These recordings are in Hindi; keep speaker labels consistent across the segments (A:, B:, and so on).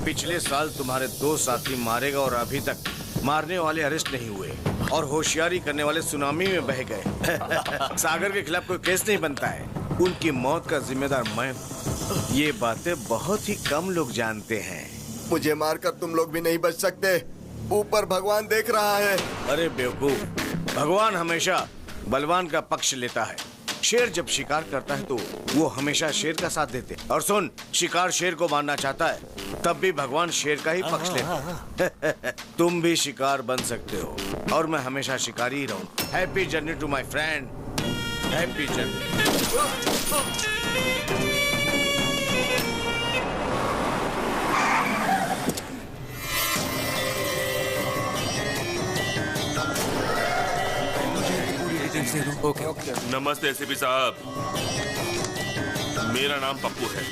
A: पिछले साल तुम्हारे 2 साथी मारे गए और अभी तक मारने वाले अरेस्ट नहीं हुए और होशियारी करने वाले सुनामी में बह गए। सागर के खिलाफ कोई केस नहीं बनता है, उनकी मौत का जिम्मेदार मैं हूँ। ये बातें बहुत ही कम लोग जानते हैं।
B: मुझे मारकर तुम लोग भी नहीं बच सकते, ऊपर भगवान देख रहा है।
A: अरे बेवकूफ, भगवान हमेशा बलवान का पक्ष लेता है। शेर जब शिकार करता है तो वो हमेशा शेर का साथ देते। और सुन, शिकार शेर को मारना चाहता है तब भी भगवान शेर का ही पक्ष लेते हैं। तुम भी शिकार बन सकते हो और मैं हमेशा शिकारी ही रहूं। Happy journey to my friend, happy journey.
C: Okay.
D: नमस्ते एसीपी साहब, मेरा नाम पप्पू है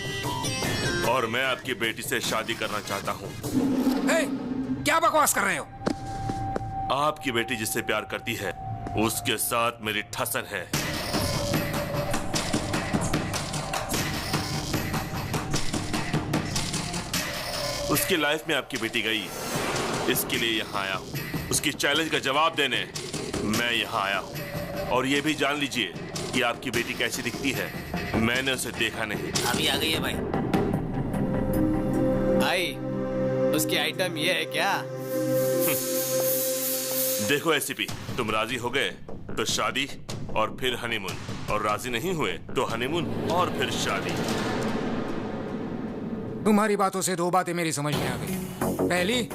D: और मैं आपकी बेटी से शादी करना चाहता हूँ।
C: क्या बकवास कर रहे हो?
D: आपकी बेटी जिससे प्यार करती है उसके साथ मेरी ठसन है। उसकी लाइफ में आपकी बेटी गई, इसके लिए यहाँ आया हूँ। उसकी चैलेंज का जवाब देने मैं यहाँ आया हूँ। और ये भी जान लीजिए कि आपकी बेटी कैसी दिखती है, मैंने उसे देखा नहीं।
E: अभी आ गई है भाई। भाई, उसकी आइटम ये है क्या?
D: देखो एसीपी, तुम राजी हो गए तो शादी और फिर हनीमून, और राजी नहीं हुए तो हनीमून और फिर शादी।
C: तुम्हारी बातों से 2 बातें मेरी समझ में आ गई। पहली,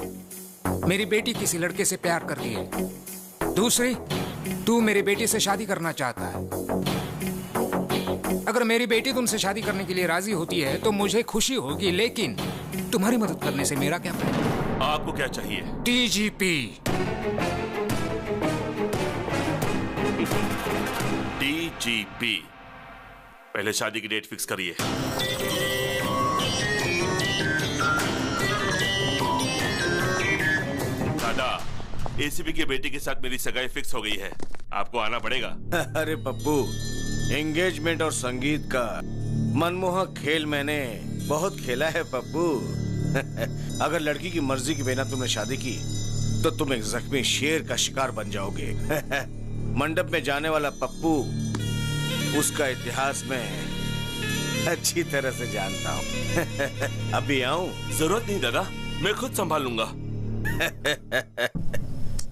C: मेरी बेटी किसी लड़के से प्यार करती है। दूसरी, तू मेरी बेटी से शादी करना चाहता है। अगर मेरी बेटी तुमसे शादी करने के लिए राजी होती है तो मुझे खुशी होगी, लेकिन तुम्हारी मदद करने से मेरा क्या फायदा?
D: आपको क्या चाहिए?
C: डीजीपी।
D: डीजीपी, पहले शादी की डेट फिक्स करिए। दादा, एसीपी की बेटी के साथ मेरी सगाई फिक्स हो गई है, आपको आना पड़ेगा।
A: अरे पप्पू, एंगेजमेंट और संगीत का मनमोहक खेल मैंने बहुत खेला है पप्पू। अगर लड़की की मर्जी के बिना तुमने शादी की तो तुम एक जख्मी शेर का शिकार बन जाओगे। मंडप में जाने वाला पप्पू उसका इतिहास में अच्छी तरह से जानता हूँ। अभी आऊं?
D: जरूरत नहीं दादा, मैं खुद संभाल लूंगा।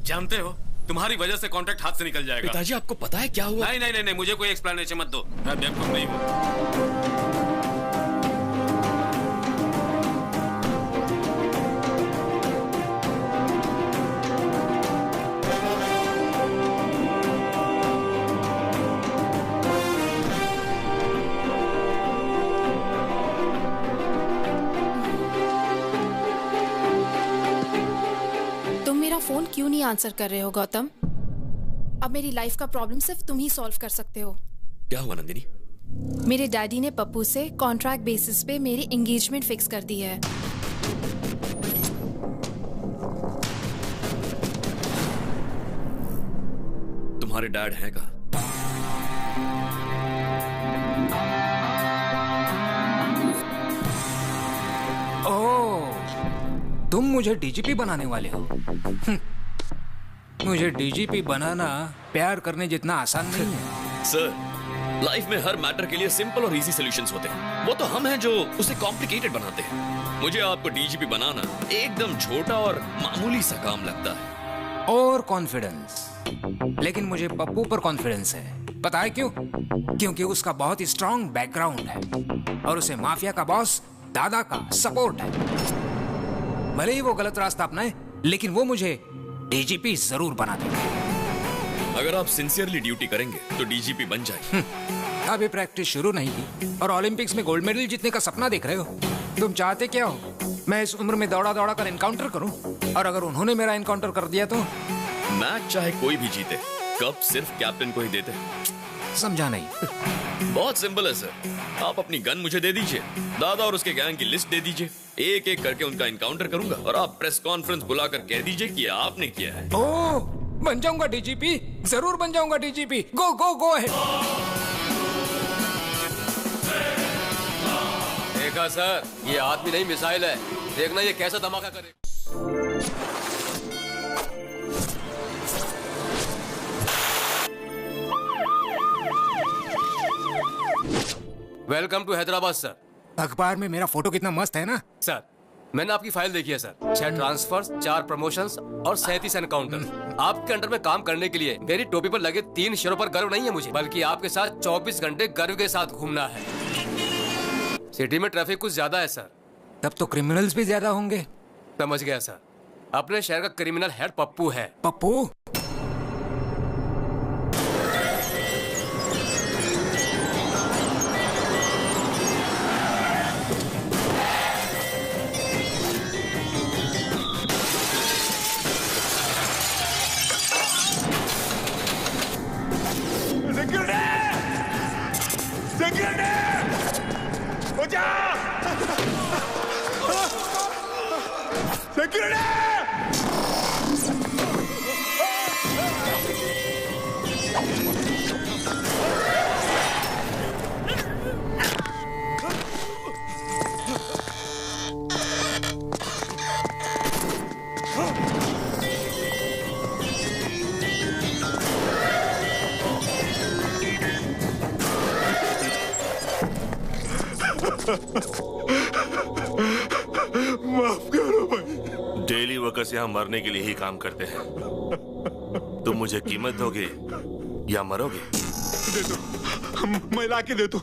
F: जानते हो, तुम्हारी वजह से कॉन्ट्रैक्ट हाथ से निकल जाएगा।
E: पिताजी, आपको पता है क्या हुआ?
F: नहीं नहीं नहीं, नहीं मुझे कोई एक्सप्लेनेशन मत दो, मैं बेवकूफ नहीं हूँ।
G: फोन क्यों नहीं आंसर कर रहे हो गौतम? अब मेरी लाइफ का प्रॉब्लम सिर्फ तुम ही सॉल्व कर सकते हो।
E: क्या हुआ नंदिनी?
G: मेरे डैडी ने पप्पू से कॉन्ट्रैक्ट बेसिस पे मेरी एंगेजमेंट फिक्स कर दी है।
E: तुम्हारे डैड हैं कहाँ?
C: तुम मुझे डीजीपी बनाने वाले हो? मुझे डीजीपी बनाना प्यार करने जितना आसान नहीं है।
E: सर, लाइफ में हर मैटर के लिए सिंपल और इजी सॉल्यूशंस होते हैं। वो तो हम हैं जो उसे कॉम्प्लिकेटेड बनाते हैं। मुझे आपको डीजीपी बनाना एकदम छोटा और मामूली सा काम लगता है।
C: और कॉन्फिडेंस, लेकिन मुझे पप्पू पर कॉन्फिडेंस है। पता है क्यों? क्योंकि उसका बहुत ही स्ट्रॉन्ग बैकग्राउंड है और उसे माफिया का बॉस दादा का सपोर्ट है। भले ही वो गलत रास्ता अपनाए, लेकिन वो मुझे डीजीपी जरूर बना देगा।
E: अगर आप सिंसियरली ड्यूटी करेंगे तो डीजीपी बन जाए।
C: अभी प्रैक्टिस शुरू नहीं की और ओलंपिक्स में गोल्ड मेडल जीतने का सपना देख रहे हो। तुम चाहते क्या हो? मैं इस उम्र में दौड़ा दौड़ा कर एनकाउंटर करूं? और अगर उन्होंने मेरा एनकाउंटर कर दिया तो?
E: मैच चाहे कोई भी जीते, कप सिर्फ कैप्टन को ही देते।
C: समझा नहीं।
E: बहुत सिंपल है सर, आप अपनी गन मुझे दे दीजिए, दादा और उसके गैंग की लिस्ट दे दीजिए, एक एक करके उनका एनकाउंटर करूंगा और आप प्रेस कॉन्फ्रेंस बुलाकर कह दीजिए कि आपने किया है।
C: ओह, बन जाऊंगा डीजीपी, जरूर बन जाऊंगा डीजीपी। गो गो गो है।
H: देखा सर, ये आदमी नहीं मिसाइल है। देखना ये कैसा धमाका करे। Welcome to Hyderabad sir.
C: अखबार में मेरा फोटो कितना मस्त है ना
H: सर, मैंने आपकी फाइल देखी है सर। 6 ट्रांसफर्स, 4 प्रमोशंस और 37 एनकाउंटर। आपके अंडर में काम करने के लिए मेरी टोपी पर लगे 3 शेरों पर गर्व नहीं है मुझे, बल्कि आपके साथ 24 घंटे गर्व के साथ घूमना है। सिटी में ट्रैफिक कुछ ज्यादा है सर।
C: तब तो क्रिमिनल्स भी ज्यादा होंगे।
H: समझ गया सर। अपने शहर का क्रिमिनल हेड पप्पू है।
C: पप्पू?
D: माफ करो भाई। डेली वर्कर्स यहाँ मरने के लिए ही काम करते हैं। तुम मुझे कीमत दोगे या मरोगे?
I: दे दो, मैं ला के दे दो।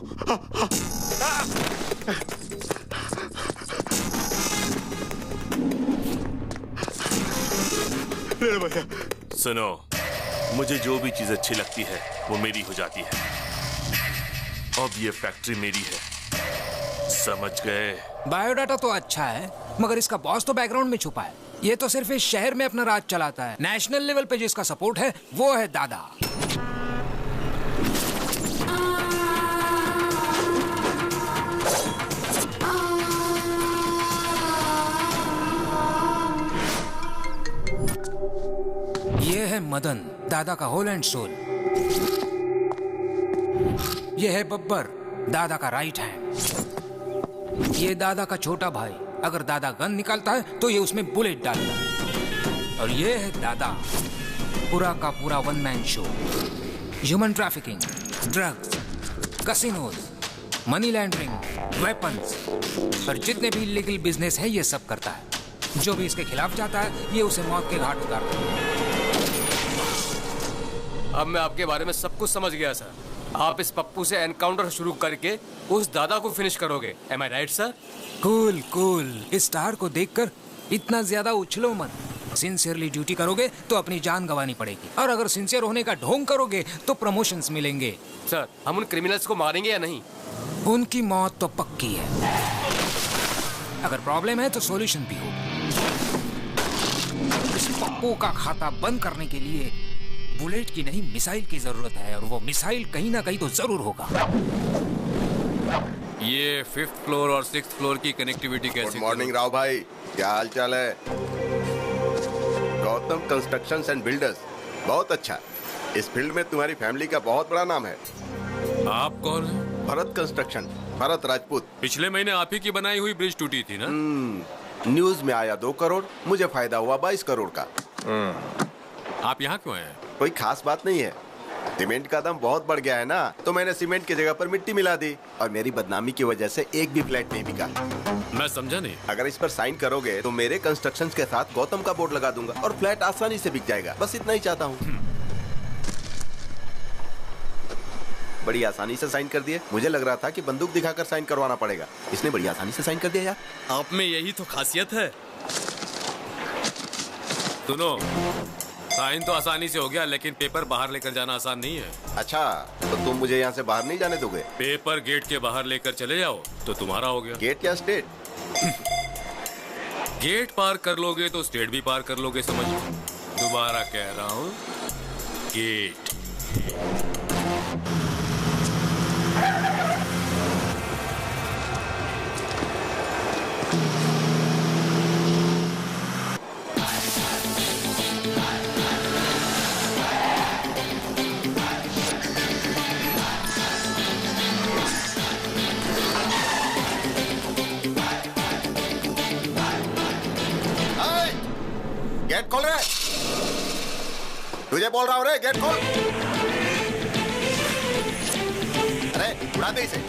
I: भैया
D: सुनो, मुझे जो भी चीज अच्छी लगती है वो मेरी हो जाती है। अब ये फैक्ट्री मेरी है, समझ गए?
C: बायोडाटा तो अच्छा है, मगर इसका बॉस तो बैकग्राउंड में छुपा है। ये तो सिर्फ इस शहर में अपना राज चलाता है। नेशनल लेवल पे जिसका सपोर्ट है वो है दादा। ये है मदन, दादा का होल एंड सोल। ये है बब्बर, दादा का राइट हैंड। ये दादा का छोटा भाई, अगर दादा गन निकालता है तो ये उसमें बुलेट डालता है। और ये है दादा, पूरा का पूरा one man show. Human trafficking, drugs, casinos, money laundering, weapons और जितने भी इलीगल बिजनेस है ये सब करता है। जो भी इसके खिलाफ जाता है ये उसे मौत के घाट उतारता है।
H: अब मैं आपके बारे में सब कुछ समझ गया सर। आप इस पप्पू से एनकाउंटर शुरू करके उस दादा को फिनिश करोगे। एम आई राइट सर?
C: Cool cool. इस स्टार को देखकर इतना ज्यादा उछलो मत। सिंसियरली ड्यूटी करोगे तो अपनी जान गंवानी पड़ेगी, और अगर सिंसियर होने का ढोंग करोगे तो प्रमोशंस मिलेंगे।
H: सर, हम उन क्रिमिनल्स को मारेंगे या नहीं?
C: उनकी मौत तो पक्की है। अगर प्रॉब्लम है तो सॉल्यूशन भी हो। इस पप्पू का खाता बंद करने के लिए बुलेट की नहीं मिसाइल की जरूरत है, और वो मिसाइल कहीं ना कहीं तो जरूर होगा।
J: ये 5th फ्लोर और 6th फ्लोर की कनेक्टिविटी कैसी?
B: गुड मॉर्निंग राव भाई, क्या हाल चाल है? गौतम कंस्ट्रक्शंस एंड बिल्डर्स, बहुत अच्छा। इस फील्ड में तुम्हारी फैमिली का बहुत बड़ा नाम है।
J: आप कौन हैं?
B: भरत कंस्ट्रक्शन, भरत राजपूत।
J: पिछले महीने आप ही की बनाई हुई ब्रिज टूटी थी ना?
B: न्यूज में आया 2 करोड़, मुझे फायदा हुआ 22 करोड़ का।
J: आप यहाँ क्यों आए?
B: कोई खास बात नहीं है। सीमेंट का दाम बहुत बढ़ गया है ना, तो मैंने सीमेंट की जगह पर मिट्टी मिला दी, और मेरी बदनामी की वजह से एक भी फ्लैट नहीं बिका।
J: मैं समझा नहीं।
B: अगर इस पर साइन करोगे तो मेरे कंस्ट्रक्शंस के साथ गौतम का बोर्ड लगा दूंगा और फ्लैट आसानी से बिक जाएगा। बस इतना ही चाहता हूँ। बड़ी आसानी से साइन कर दिए। मुझे लग रहा था कि बंदूक दिखाकर साइन करवाना पड़ेगा, इसने बड़ी आसानी से साइन कर दिया यार।
E: आप में यही तो खासियत है।
J: सुनो, साइन तो आसानी से हो गया, लेकिन पेपर बाहर लेकर जाना आसान नहीं है।
B: अच्छा, तो तुम मुझे यहाँ से बाहर नहीं जाने दोगे?
J: पेपर गेट के बाहर लेकर चले जाओ तो तुम्हारा हो गया।
B: गेट या स्टेट?
J: गेट पार कर लोगे तो स्टेट भी पार कर लोगे, समझ। दोबारा कह रहा हूँ, गेट।
B: गेट खोल रहे, तुझे बोल रहा हूँ रे, गेट खोल। अरे उड़ा दे इसे।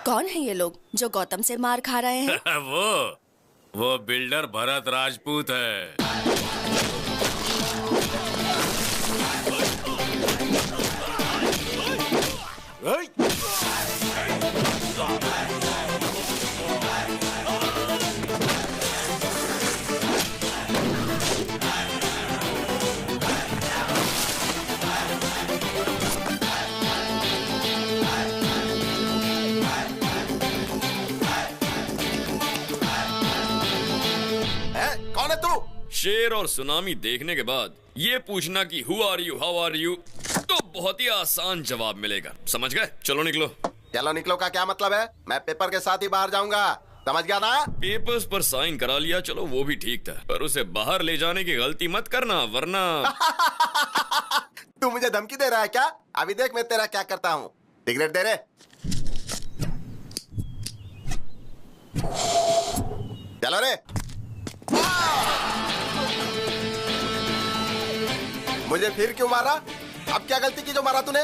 K: कौन है ये लोग जो गौतम से मार खा रहे हैं?
J: वो बिल्डर भरत राजपूत है।
B: कौन है तू?
E: शेर और सुनामी देखने के बाद ये पूछना कि who are you, how are you, तो बहुत ही आसान जवाब मिलेगा। समझ गए? चलो निकलो।
B: चलो निकलो का क्या मतलब है? मैं पेपर के साथ ही बाहर जाऊंगा, समझ गया ना?
E: पेपर्स पर साइन करा लिया, चलो वो भी ठीक था, पर उसे बाहर ले जाने की गलती मत करना वरना।
B: तू मुझे धमकी दे रहा है क्या? अभी देख मैं तेरा क्या करता हूँ। सिगरेट दे रे। चलो रे। मुझे फिर क्यों मारा? अब क्या गलती की जो मारा तूने?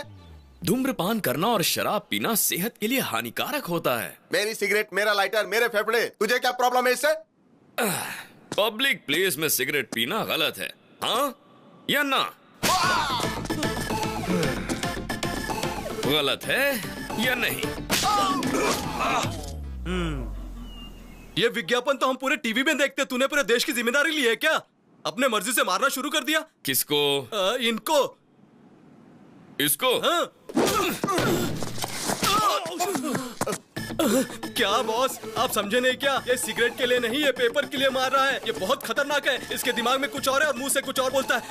E: धूम्रपान करना और शराब पीना सेहत के लिए हानिकारक होता है।
B: मेरी सिगरेट, मेरा लाइटर, मेरे फेफड़े, तुझे क्या प्रॉब्लम है इससे?
E: पब्लिक प्लेस में सिगरेट पीना गलत है, हाँ या ना? गलत है या नहीं?
L: ये विज्ञापन तो हम पूरे टीवी में देखते, तूने पूरे देश की जिम्मेदारी ली है क्या? अपने मर्जी से मारना शुरू कर दिया।
E: किसको?
L: इनको।
E: इसको?
L: हाँ? क्या बॉस, आप समझे नहीं क्या? ये सिगरेट के लिए नहीं, ये पेपर के लिए मार रहा है। ये बहुत खतरनाक है। इसके दिमाग में कुछ और है और मुंह से कुछ और बोलता है।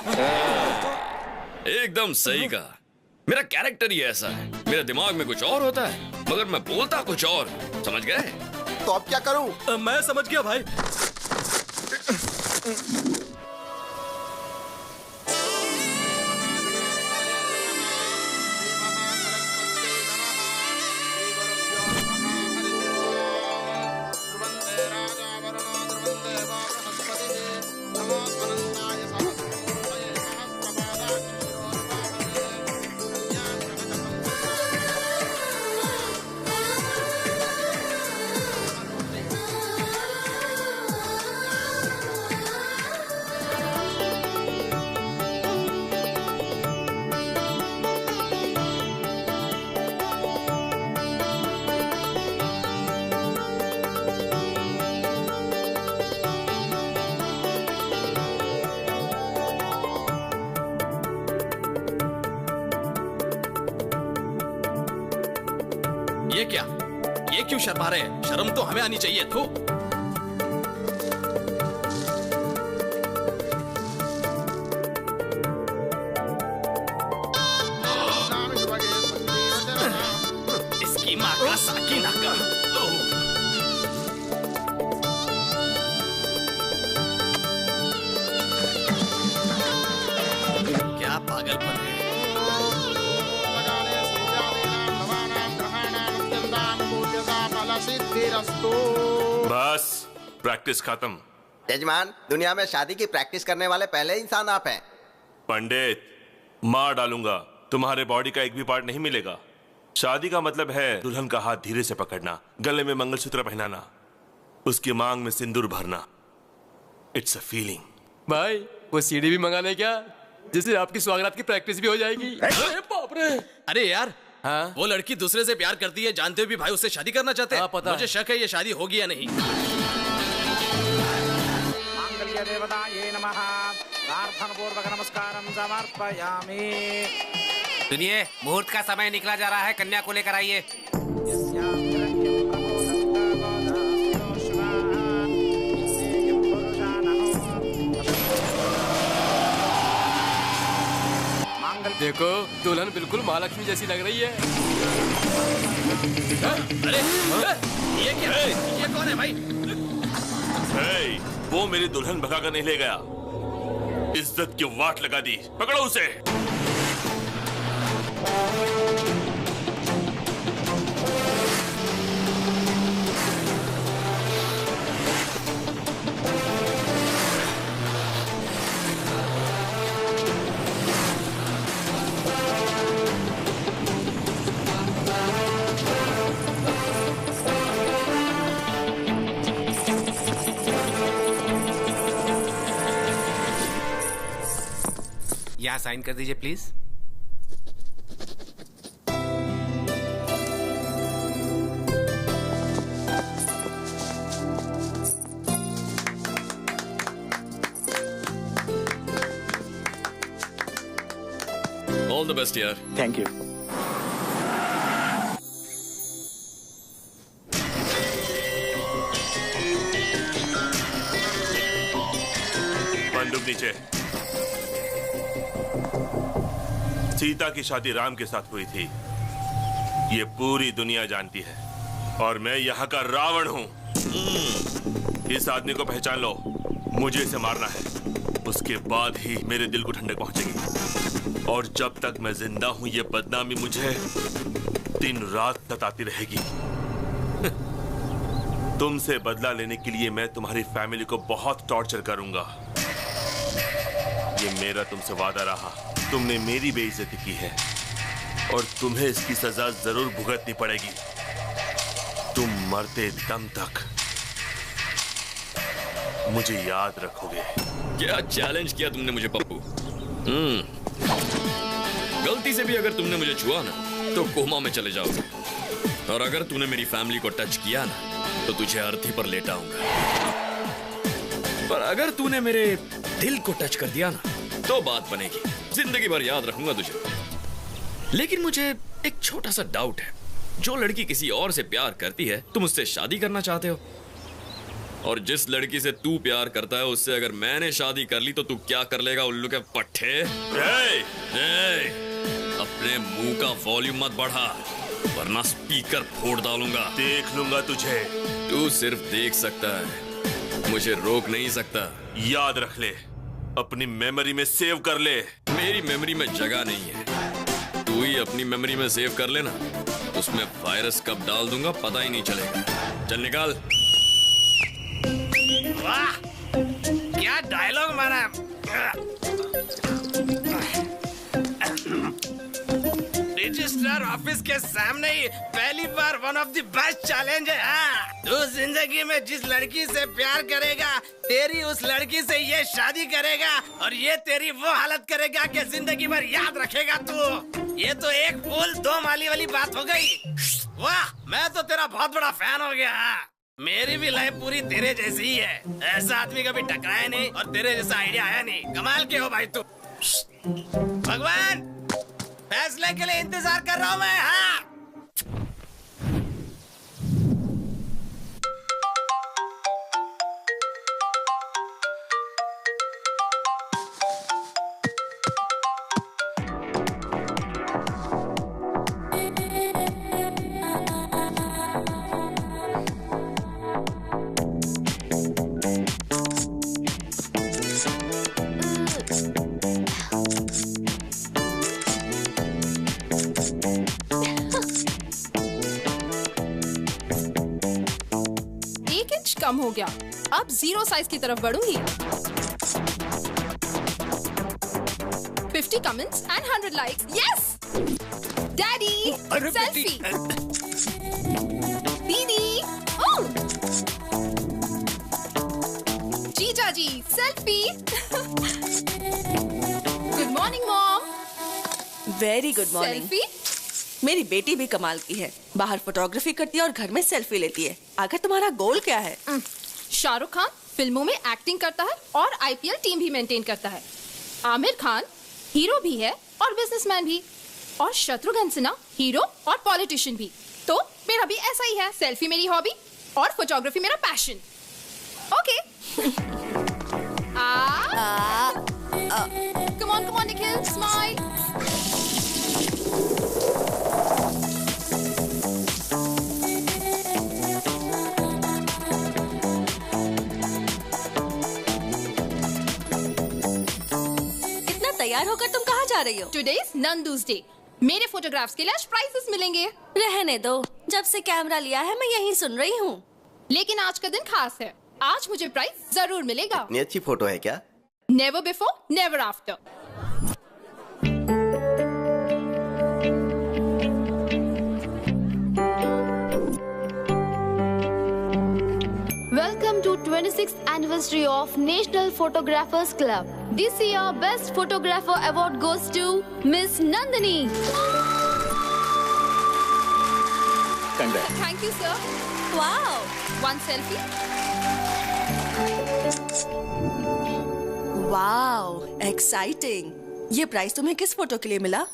E: एकदम सही कहा। मेरा कैरेक्टर ही ऐसा है, मेरे दिमाग में कुछ और होता है मगर मैं बोलता कुछ और। समझ गए?
B: तो अब क्या करूं?
L: मैं समझ गया भाई।
M: ये क्या? ये क्यों शर्मा रहे हैं? शर्म तो हमें आनी चाहिए। तो इसकी माँ का साकी नाका। क्या पागलपन है।
D: बस प्रैक्टिस खत्म।
B: यजमान, दुनिया में शादी की प्रैक्टिस करने वाले पहले इंसान आप हैं।
D: पंडित, मार डालूंगा तुम्हारे बॉडी का एक भी पार्ट नहीं मिलेगा। शादी का मतलब है दुल्हन का हाथ धीरे से पकड़ना, गले में मंगलसूत्र पहनाना, उसकी मांग में सिंदूर भरना। It's a feeling.
H: भाई वो सीढ़ी भी मंगा ले क्या, जिससे आपकी स्वागत की प्रैक्टिस भी हो जाएगी।
L: बाप रे। अरे यार, हाँ? वो लड़की दूसरे से प्यार करती है, जानते हुए भी भाई उससे शादी करना चाहते हैं।
H: हाँ, पता
L: मुझे शक है ये शादी होगी या नहीं।
N: मांगल्य देवताये नमः। प्रार्थना पूर्वक नमस्कारं समर्पयामि।
F: सुनिए, मुहूर्त का समय निकला जा रहा है, कन्या को लेकर आइए।
H: देखो दुल्हन बिल्कुल महालक्ष्मी जैसी लग रही है।
L: अरे ये क्या है? ये कौन है भाई?
D: वो मेरी दुल्हन भगा कर नहीं ले गया, इज्जत की वाट लगा दी। पकड़ो उसे।
F: यहाँ साइन कर दीजिए प्लीज।
E: ऑल द बेस्ट यार।
N: Thank you.
D: बंदूक नीचे। सीता की शादी राम के साथ हुई थी, ये पूरी दुनिया जानती है, और मैं यहाँ का रावण हूँ। इस आदमी को पहचान लो, मुझे इसे मारना है, उसके बाद ही मेरे दिल को ठंडक पहुंचेगी। और जब तक मैं जिंदा हूँ ये बदनामी मुझे दिन रात सताती रहेगी। तुमसे बदला लेने के लिए मैं तुम्हारी फैमिली को बहुत टॉर्चर करूंगा। ये मेरा तुमसे वादा रहा। तुमने मेरी बेइज्जती की है और तुम्हें इसकी सजा जरूर भुगतनी पड़ेगी, तुम मरते दम तक मुझे याद रखोगे।
E: क्या चैलेंज किया तुमने मुझे पप्पू। गलती से भी अगर तुमने मुझे छुआ ना तो कोमा में चले जाओगे, और अगर तूने मेरी फैमिली को टच किया ना तो तुझे अर्थी पर लेटाऊंगा। पर अगर तूने मेरे दिल को टच कर दिया ना तो बात बनेगी, जिंदगी भर याद रखूंगा तुझे। लेकिन मुझे एक छोटा सा डाउट है, जो लड़की किसी और से प्यार करती है तुम उससे शादी करना चाहते हो, और जिस लड़की से तू प्यार करता है उससे अगर मैंने शादी कर ली तो तू क्या कर लेगा उल्लू के पट्टे? अपने मुंह का वॉल्यूम मत बढ़ा वरना स्पीकर फोड़ डालूंगा।
D: देख लूंगा तुझे।
E: तू सिर्फ देख सकता है, मुझे रोक नहीं सकता।
D: याद रख ले, अपनी मेमोरी में सेव कर ले।
E: मेरी मेमोरी में जगह नहीं है, तू ही अपनी मेमोरी में सेव कर लेना, उसमें वायरस कब डाल दूंगा पता ही नहीं चलेगा। चल निकाल।
N: वाह क्या डायलॉग मारा। रजिस्ट्रार ऑफिस के सामने ही पहली बार one of the best challenge है। हाँ, तू जिंदगी में जिस लड़की से प्यार करेगा तेरी उस लड़की से ये शादी करेगा, और ये तेरी वो हालत करेगा कि जिंदगी भर याद रखेगा तू। ये तो एक फूल दो माली वाली बात हो गई। वाह, मैं तो तेरा बहुत बड़ा फैन हो गया। मेरी भी लाइफ पूरी तेरे जैसी ही है, ऐसा आदमी कभी टकराया नहीं और तेरे जैसा आइडिया आया नहीं। कमाल के हो भाई तू। भगवान, फैसले के लिए इंतजार कर रहा हूँ मैं। हाँ
G: कम हो गया, अब 0 साइज की तरफ बढ़ूंगी। 50 comments and 100 likes. Yes! Daddy, selfie. Didi, oh. Jeja ji, selfie. Good morning, Mom.
O: Very good morning.
G: Selfie?
O: मेरी बेटी भी कमाल की है, बाहर फोटोग्राफी करती है और घर में सेल्फी लेती है। आखिर तुम्हारा गोल क्या है?
G: शाहरुख खान फिल्मों में एक्टिंग करता है और आईपीएल टीम भी मेंटेन करता है। आमिर खान हीरो भी है और बिजनेसमैन भी, और शत्रुघ्न सिन्हा हीरो और पॉलिटिशियन भी। तो मेरा भी ऐसा ही है, सेल्फी मेरी हॉबी और फोटोग्राफी मेरा passion. Okay. Come on, Nikhil, smile.
O: इतना तैयार होकर तुम कहाँ जा रही हो?
G: Today's Nandu's Day. मेरे फोटोग्राफ्स के लिए आज प्राइजेस मिलेंगे।
O: रहने दो, जब से कैमरा लिया है मैं यही सुन रही हूँ।
G: लेकिन आज का दिन खास है, आज मुझे प्राइज जरूर मिलेगा।
B: इतनी अच्छी फोटो है क्या?
G: Never before, never after.
P: Welcome to 26th anniversary of National Photographers Club. This year, Best Photographer Award goes to Miss Nandini.
B: Congrats.
G: Thank you, sir.
O: Wow.
G: One selfie.
O: Wow, exciting. ये प्राइस तुम्हें किस फोटो के लिए मिला?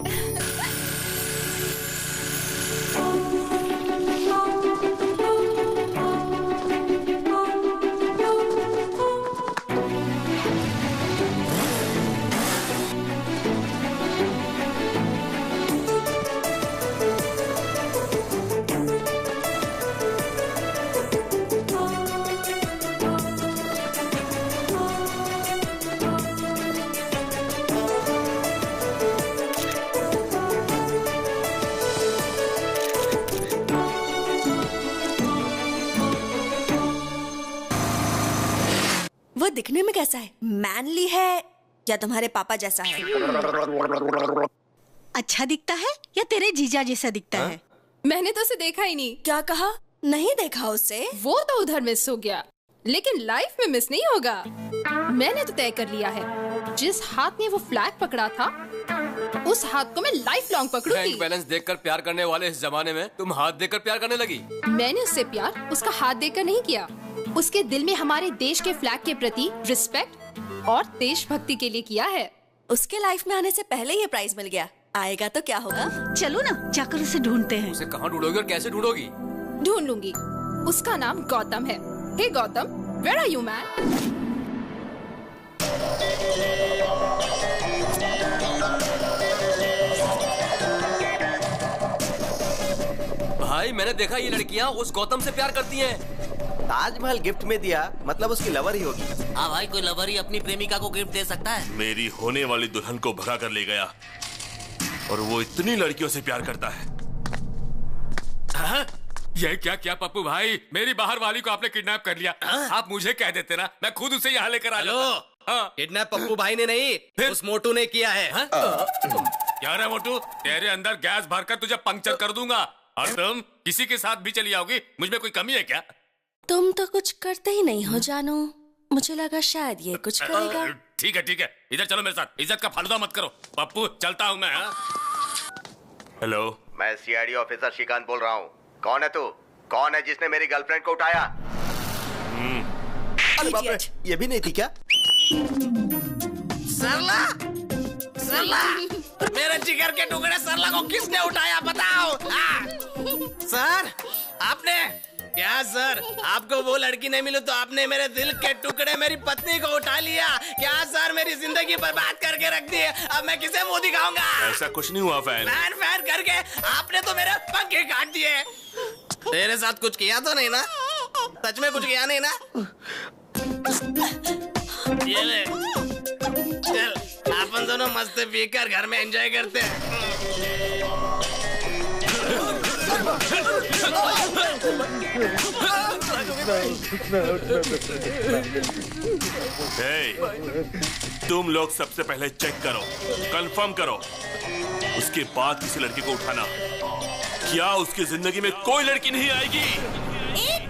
O: वो दिखने में कैसा है? मैनली है या तुम्हारे पापा जैसा है?
Q: अच्छा दिखता है या तेरे जीजा जैसा दिखता है?
G: मैंने तो उसे देखा ही नहीं।
O: क्या कहा? नहीं देखा उसे?
G: वो तो उधर मिस हो गया, लेकिन लाइफ में मिस नहीं होगा। मैंने तो तय कर लिया है, जिस हाथ ने वो फ्लैग पकड़ा था उस हाथ को मैं लाइफ लॉन्ग पकड़ूंगी।
H: बैंक बैलेंस देखकर प्यार करने वाले इस जमाने में तुम हाथ देकर प्यार करने लगी।
G: मैंने उससे प्यार उसका हाथ देकर नहीं किया, उसके दिल में हमारे देश के फ्लैग के प्रति रिस्पेक्ट और देशभक्ति के लिए किया है।
O: उसके लाइफ में आने से पहले ये प्राइज मिल गया, आएगा तो क्या होगा?
Q: चलो ना, जाकर उसे ढूंढते हैं।
H: उसे कहाँ ढूंढोगी और कैसे ढूंढोगी?
G: ढूंढ लूंगी। उसका नाम गौतम है। Hey Gautam, where are you man?
H: भाई मैंने देखा ये लड़कियाँ उस गौतम से प्यार करती हैं।
B: ताजमहल गिफ्ट में दिया, मतलब उसकी लवर ही होगी।
N: हाँ भाई, कोई लवर ही अपनी प्रेमिका को गिफ्ट दे सकता है।
D: मेरी होने वाली दुल्हन को भगा कर ले गया और वो इतनी लड़कियों से प्यार करता है।
J: हाँ? ये क्या किया पप्पू भाई? मेरी बाहर वाली को आपने किडनैप कर लिया। आप मुझे कह देते ना, मैं खुद उसे यहाँ लेकर आ जाता।
N: किडनैप पप्पू भाई ने नहीं, फिर उस मोटू ने किया है।
J: क्या रे मोटू, तेरे अंदर गैस भरकर तुझे पंक्चर कर दूंगा और तुम किसी के साथ भी चली आओगी। मुझ में कोई कमी है क्या?
O: तुम तो कुछ करते ही नहीं हो जानू, मुझे लगा शायद ये कुछ करेगा।
J: ठीक है, इधर चलो मेरे साथ। इज्जत का फालूदा मत करो पप्पू, चलता हूँ मैं।
D: हेलो,
B: मैं सीआईडी ऑफिसर श्रीकांत बोल रहा हूँ। कौन है तू? कौन है जिसने मेरी गर्लफ्रेंड को उठाया? अरे बाप रे, ये भी नहीं थी क्या?
N: सरला, मेरे जिगर के टुकड़े सरला को किसने उठाया बताओ? सर, आपने? क्या सर, आपको वो लड़की नहीं मिली तो आपने मेरे दिल के टुकड़े मेरी पत्नी को उठा लिया? क्या सर, मेरी जिंदगी बर्बाद करके रख दी है? अब मैं किसे मुंह दिखाऊंगा?
D: ऐसा कुछ नहीं हुआ फैन।
N: फैन करके आपने तो मेरे पंखे काट दिए। तेरे साथ कुछ किया तो नहीं ना? सच में कुछ किया नहीं ना? ये ले, चल अपन दोनों मस्त पीकर घर में एंजॉय करते हैं।
D: तुम लोग सबसे पहले चेक करो, कंफर्म करो, उसके बाद किसी लड़की को उठाना। क्या उसकी जिंदगी में कोई लड़की नहीं आएगी?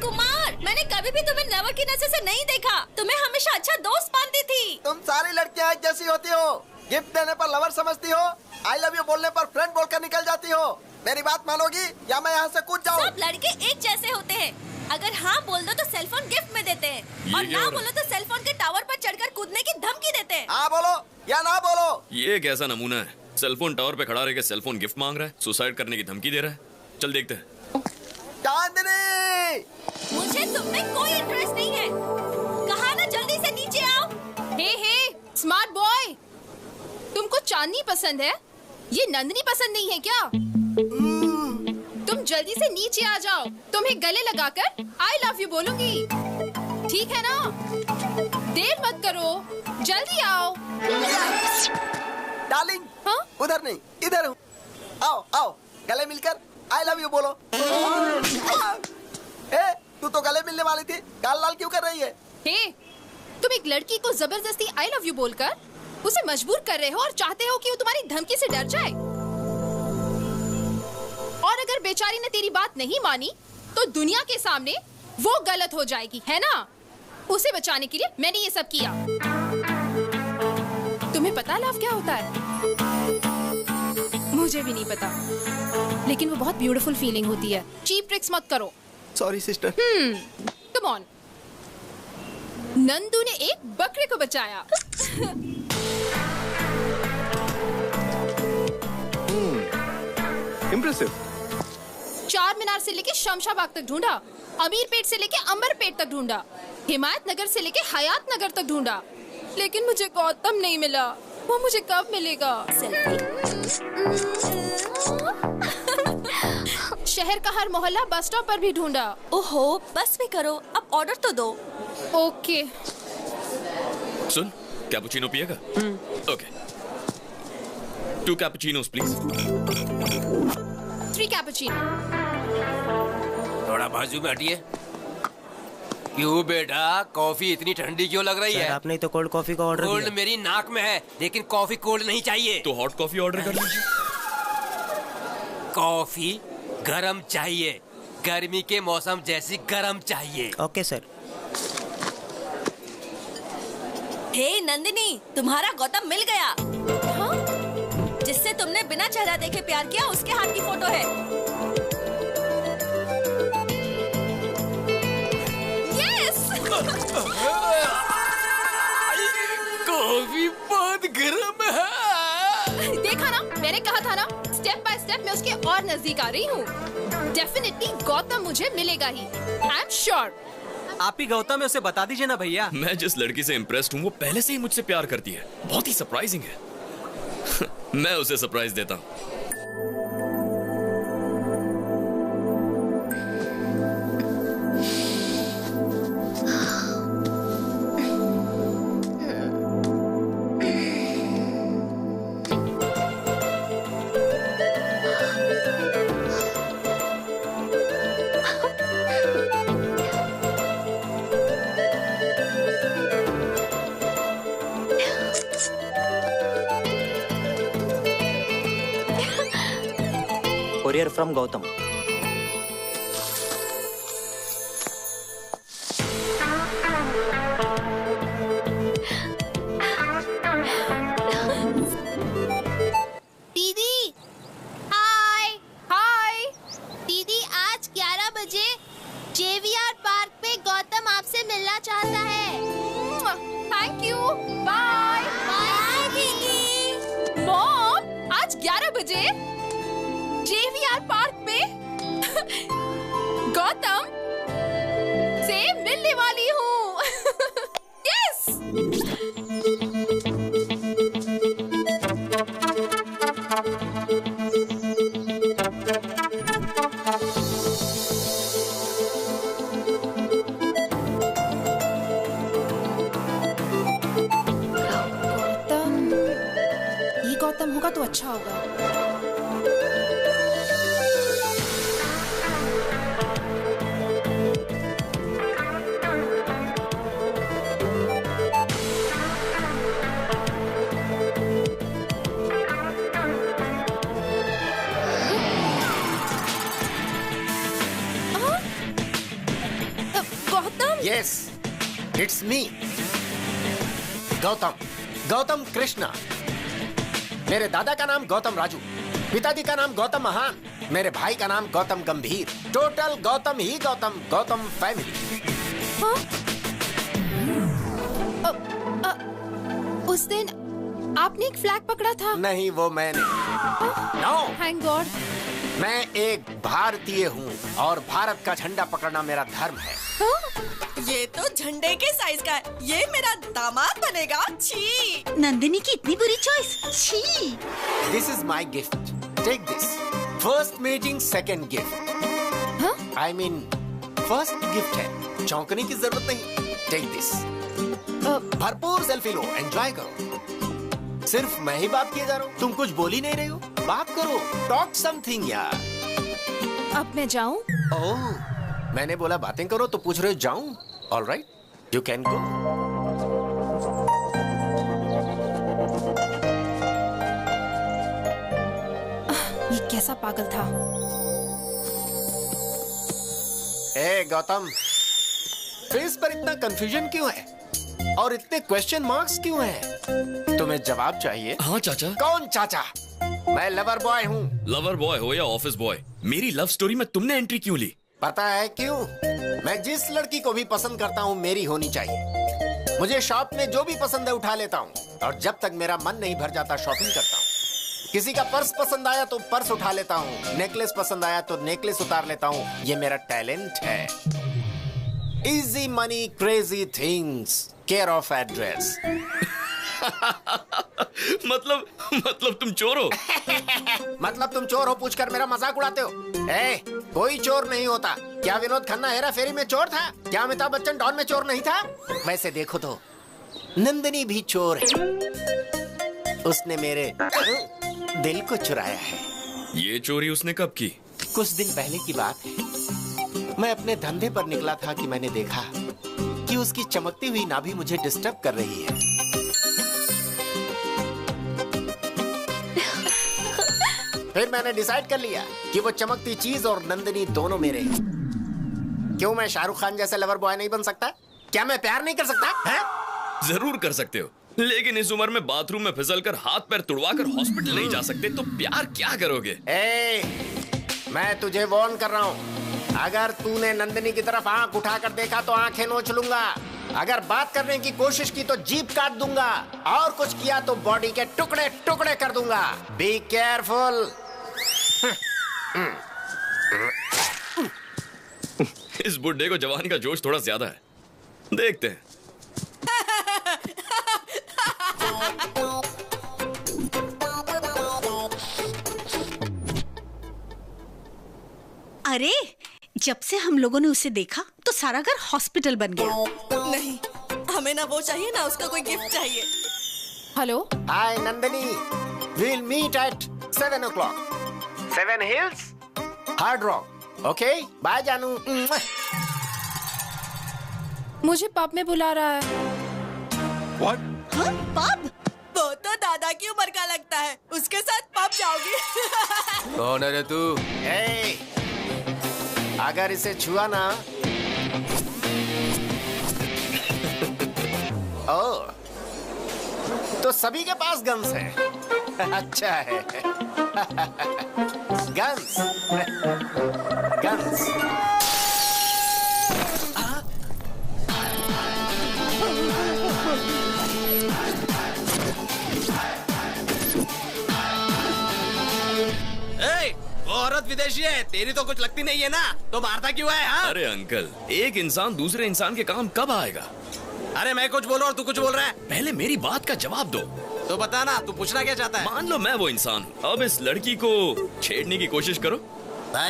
O: कुमार, मैंने कभी भी तुम्हें नेवर की नजर से नहीं देखा। तुम्हें हमेशा अच्छा दोस्त मानती थी।
B: तुम सारी लड़कियां एक जैसी होती हो। गिफ्ट देने पर लवर समझती हो, आई लव यू बोलने पर फ्रेंड बोलकर निकल जाती हो। मेरी बात मानोगी या मैं यहाँ से कूद जाऊँ?
O: सब लड़के एक जैसे होते हैं। अगर हाँ बोल दो तो सेलफोन गिफ्ट में देते हैं और ना बोलो तो सेलफोन के टावर पर चढ़कर कूदने की धमकी देते हैं।
B: हाँ बोलो या ना बोलो।
E: ये कैसा नमूना है? सेलफोन टावर पे खड़ा रह के सेलफोन गिफ्ट मांग रहा है, सुसाइड करने की धमकी दे रहा है। चल देखते हैं।
B: चांदनी,
O: मुझे तुम में कोई इंटरेस्ट नहीं है। कहा ना जल्दी से नीचे आओ।
G: हे स्मार्ट बॉय, तुमको चांदनी पसंद है, ये नंदनी पसंद नहीं है क्या? तुम जल्दी से नीचे आ जाओ, तुम्हें गले लगाकर आई लव यू बोलूंगी, ठीक है ना? देर मत करो, जल्दी आओ।
B: डार्लिंग, हाँ? उधर नहीं, इधर हूँ। आओ आओ, गले मिलकर आई लव यू बोलो। तू तो गले मिलने वाली थी, गाल लाल क्यों कर रही है?
G: तुम एक लड़की को जबरदस्ती आई लव यू बोलकर उसे मजबूर कर रहे हो और चाहते हो कि वो तुम्हारी धमकी से डर जाए। और अगर बेचारी ने तेरी बात नहीं मानी तो दुनिया के सामने वो गलत हो जाएगी, है ना? उसे बचाने के लिए मैंने ये सब किया। तुम्हें पता लव क्या होता है? मुझे भी नहीं पता, लेकिन वो बहुत ब्यूटीफुल फीलिंग होती है। चीप ट्रिक्स मत करो।
B: Sorry sister.
G: Come on. Nandu ने एक बकरे को बचाया।
B: इम्प्रेसिव।
G: चार मीनार से लेके शमशाबाग तक ढूंढा, अमीर पेट से लेके अंबर पेट तक ढूंढा, हिमायत नगर से लेके हयात नगर तक ढूंढा, लेकिन मुझे गौतम नहीं मिला। वो मुझे कब मिलेगा? शहर का हर मोहल्ला बस स्टॉप पर भी ढूंढा।
O: ओहो, बस भी करो, अब ऑर्डर तो दो।
G: ओके।
E: सुन, कैपुचिनो पिएगा? ओके। 2 cappuccinos please.
G: 3 कैपुचिनो।
H: थोड़ा बाजू में हटिए। क्यों बेटा, कॉफी इतनी ठंडी क्यों लग रही है?
R: आपने तो कोल्ड कॉफी का ऑर्डर दिया।
H: कोल्ड मेरी नाक में है, लेकिन कॉफी कोल्ड नहीं चाहिए।
E: तो हॉट कॉफी ऑर्डर कर लीजिए।
H: कॉफी गरम चाहिए, गर्मी के मौसम जैसी गरम चाहिए।
R: Okay sir.
O: हे नंदिनी, तुम्हारा गौतम मिल गया। हाँ? जिससे तुमने बिना चेहरा देखे प्यार किया, उसके हाथ की फोटो है। यस।
H: कॉफी बहुत गर्म है।
G: देखा ना, मैंने कहा था ना, स्टेप बाय स्टेप मैं उसके और नजदीक आ रही हूँ। डेफिनेटली गौतम मुझे मिलेगा ही, आई एम श्योर।
R: आप ही गौतम है, उसे बता दीजिए ना भैया।
E: मैं जिस लड़की से इम्प्रेस्ड हूँ वो पहले से ही मुझसे प्यार करती है। बहुत ही सरप्राइजिंग है। मैं उसे सरप्राइज देता हूँ।
R: Courier from Gautam.
P: दीदी, हाय हाय। दीदी, आज 11 बजे JVR पार्क पे गौतम आपसे मिलना चाहता है।
G: थैंक यू, बाय
P: बाय दीदी।
G: मॉम, आज 11 बजे JVR पार्क में गौतम से मिलने वाली हूँ। यस। गौतम, ये गौतम होगा तो अच्छा होगा।
B: Yes, it's me Gautam, Gautam Krishna. मेरे दादा का नाम गौतम राजू, पिताजी का नाम गौतम महान, मेरे भाई का नाम गौतम गंभीर। टोटल गौतम ही गौतम, गौतम फैमिली।
G: उस दिन आपने एक फ्लैग पकड़ा था।
B: नहीं, वो मैंने। No,
G: thank God.
B: मैं एक भारतीय हूँ और भारत का झंडा पकड़ना मेरा धर्म है।
O: ये तो झंडे के साइज का है। ये मेरा दामाद बनेगा। छी।
Q: नंदिनी की इतनी बुरी चॉइस। छी।
B: This is my gift, take this. First meeting second gift. I mean first gift है, चौंकने की जरूरत नहीं। Take this. भरपूर सेल्फी लो, एंजॉय करो। सिर्फ मैं ही बात किए जा रहा हूँ, तुम कुछ बोल ही नहीं रहे हो। बात करो, टॉक समथिंग यार।
G: अब मैं जाऊँ?
B: ओह, मैंने बोला बातें करो तो पूछ रहे हो जाऊँ? All right, you can go.
G: ये कैसा पागल था?
B: ए गौतम, फेस पर इतना कंफ्यूजन क्यों है और इतने क्वेश्चन मार्क्स क्यों हैं? तुम्हें जवाब चाहिए?
E: हाँ चाचा।
B: कौन चाचा? मैं लवर बॉय हूँ।
E: लवर बॉय हो या ऑफिस बॉय, मेरी लव स्टोरी में तुमने एंट्री क्यों ली?
B: पता है क्यों? मैं जिस लड़की को भी पसंद करता हूँ मेरी होनी चाहिए। मुझे शॉप में जो भी पसंद है उठा लेता हूँ और जब तक मेरा मन नहीं भर जाता शॉपिंग करता हूँ। किसी का पर्स पसंद आया तो पर्स उठा लेता हूँ, नेकलेस पसंद आया तो नेकलेस उतार लेता हूँ। ये मेरा टैलेंट है। Easy money crazy things, care of address.
E: मतलब तुम चोर हो?
B: मतलब तुम चोर हो पूछकर मेरा मजाक उड़ाते हो? ए, कोई चोर नहीं होता। क्या विनोद खन्ना हेरा फेरी में चोर था? क्या अमिताभ बच्चन डॉन में चोर नहीं था? वैसे देखो तो नंदिनी भी चोर है। उसने मेरे दिल को चुराया है।
E: ये चोरी उसने कब की?
B: कुछ दिन पहले की बात है। मैं अपने धंधे पर निकला था कि मैंने देखा कि उसकी चमकती हुई नाभि मुझे डिस्टर्ब कर रही है। फिर मैंने डिसाइड कर लिया कि वो चमकती चीज और नंदिनी दोनों मेरे हैं। क्यों मैं शाहरुख खान जैसे लवर बॉय नहीं बन सकता? क्या मैं प्यार नहीं कर सकता है?
E: जरूर कर सकते हो, लेकिन इस उम्र में बाथरूम में फिसलकर हाथ पैर तुड़वाकर हॉस्पिटल नहीं जा सकते तो प्यार क्या करोगे?
B: मैं तुझे वार्न कर रहा हूँ, अगर तूने नंदिनी की तरफ आंख उठाकर देखा तो आंखें नोच लूंगा। अगर बात करने की कोशिश की तो जीभ काट दूंगा और कुछ किया तो बॉडी के टुकड़े टुकड़े कर दूंगा। Be careful.
E: इस बुड्ढे को जवानी का जोश थोड़ा ज्यादा है, देखते हैं।
Q: अरे, जब से हम लोगों ने उसे देखा तो सारा घर हॉस्पिटल बन गया।
O: नहीं, हमें ना वो चाहिए ना उसका कोई गिफ्ट चाहिए।
G: Hello,
B: hi Nandini, we'll meet at 7 o'clock. 7 Hills, Hard Rock. Okay, bye जानू।
G: मुझे पब में बुला रहा है।
I: What?
Q: हाँ, पब?
O: वो तो दादा की उम्र का लगता है, उसके साथ पब जाओगी।
H: कौन है रे तू?
B: अगर इसे छुआ ना ओ, तो सभी के पास गन्स है। अच्छा है। Guns guns.
N: वो औरत विदेशी है, तेरी तो कुछ लगती नहीं है ना, तो मारता क्यों है? हाँ?
E: अरे अंकल, एक इंसान दूसरे इंसान के काम कब आएगा?
N: अरे मैं कुछ बोल रहा हूँ, तू कुछ बोल रहा है।
E: पहले मेरी बात का जवाब दो।
N: तो बता ना, तू पूछना क्या चाहता है?
E: मान लो मैं वो इंसान हूँ, अब इस लड़की को छेड़ने की कोशिश करो।
F: भाई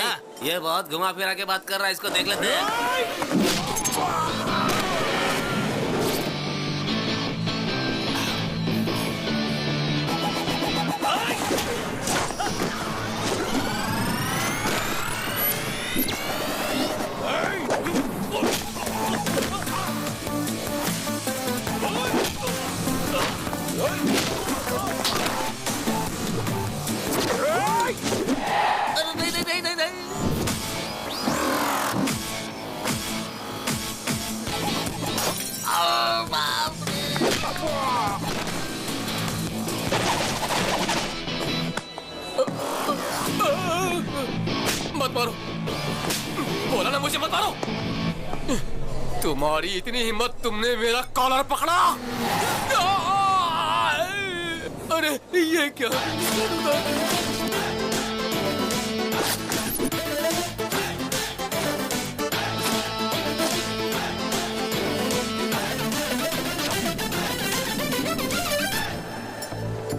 F: ये बहुत घुमा फिरा के बात कर रहा है, इसको देख लेते हैं।
H: मत मारो, बोला ना मुझे मत मारो। तुम्हारी इतनी हिम्मत, तुमने मेरा कॉलर पकड़ा। अरे ये क्या?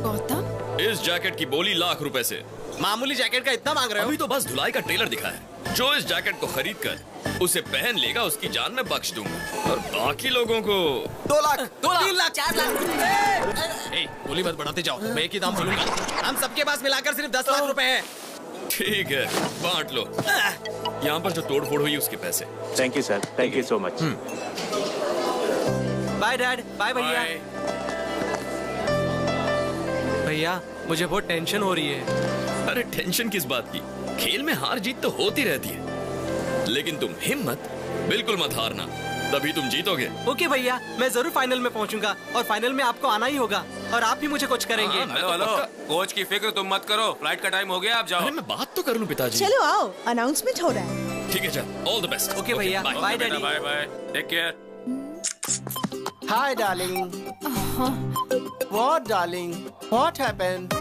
G: गौतम,
E: इस जैकेट की बोली ₹1,00,000 से।
M: मामूली जैकेट का इतना मांग रहे हो?
E: अभी तो बस धुलाई का ट्रेलर दिखा है। जो इस जैकेट को खरीद कर उसे पहन लेगा, उसकी जान मैं बख्श दूंगा, और बाकी लोगों को
M: 2 लाख,
H: 2 लाख,
M: 3 लाख, 4 लाख। बोली मत बढ़ाते जाओ, मैं एक ही दाम बोलूंगा। हम सबके पास मिलाकर सिर्फ 10 लाख रुपए हैं।
E: ठीक है, बांट लो। यहाँ पर जो तोड़फोड़ हुई उसके पैसे।
R: Thank you sir, thank you so much. Bye dad, bye भैया।
H: भैया मुझे बहुत टेंशन हो रही है।
E: अरे टेंशन किस बात की? खेल में हार जीत तो होती रहती है, लेकिन तुम हिम्मत बिल्कुल मत हारना, तभी तुम जीतोगे।
R: ओके भैया, मैं जरूर फाइनल में पहुंचूंगा और फाइनल में आपको आना ही होगा और आप भी मुझे कोच करेंगे।
J: हेलो हेलो, कोच की फिक्र तुम मत करो, फ्लाइट का टाइम हो गया, आप जाओ।
E: अरे मैं बात तो कर लूं पिताजी।
S: चलो आओ, अनाउंसमेंट हो रहा है।
E: ठीक है, चल, ऑल द बेस्ट।
R: ओके भैया, bye daddy.
J: Bye bye, take care.
B: Hi darling. What darling? What happened?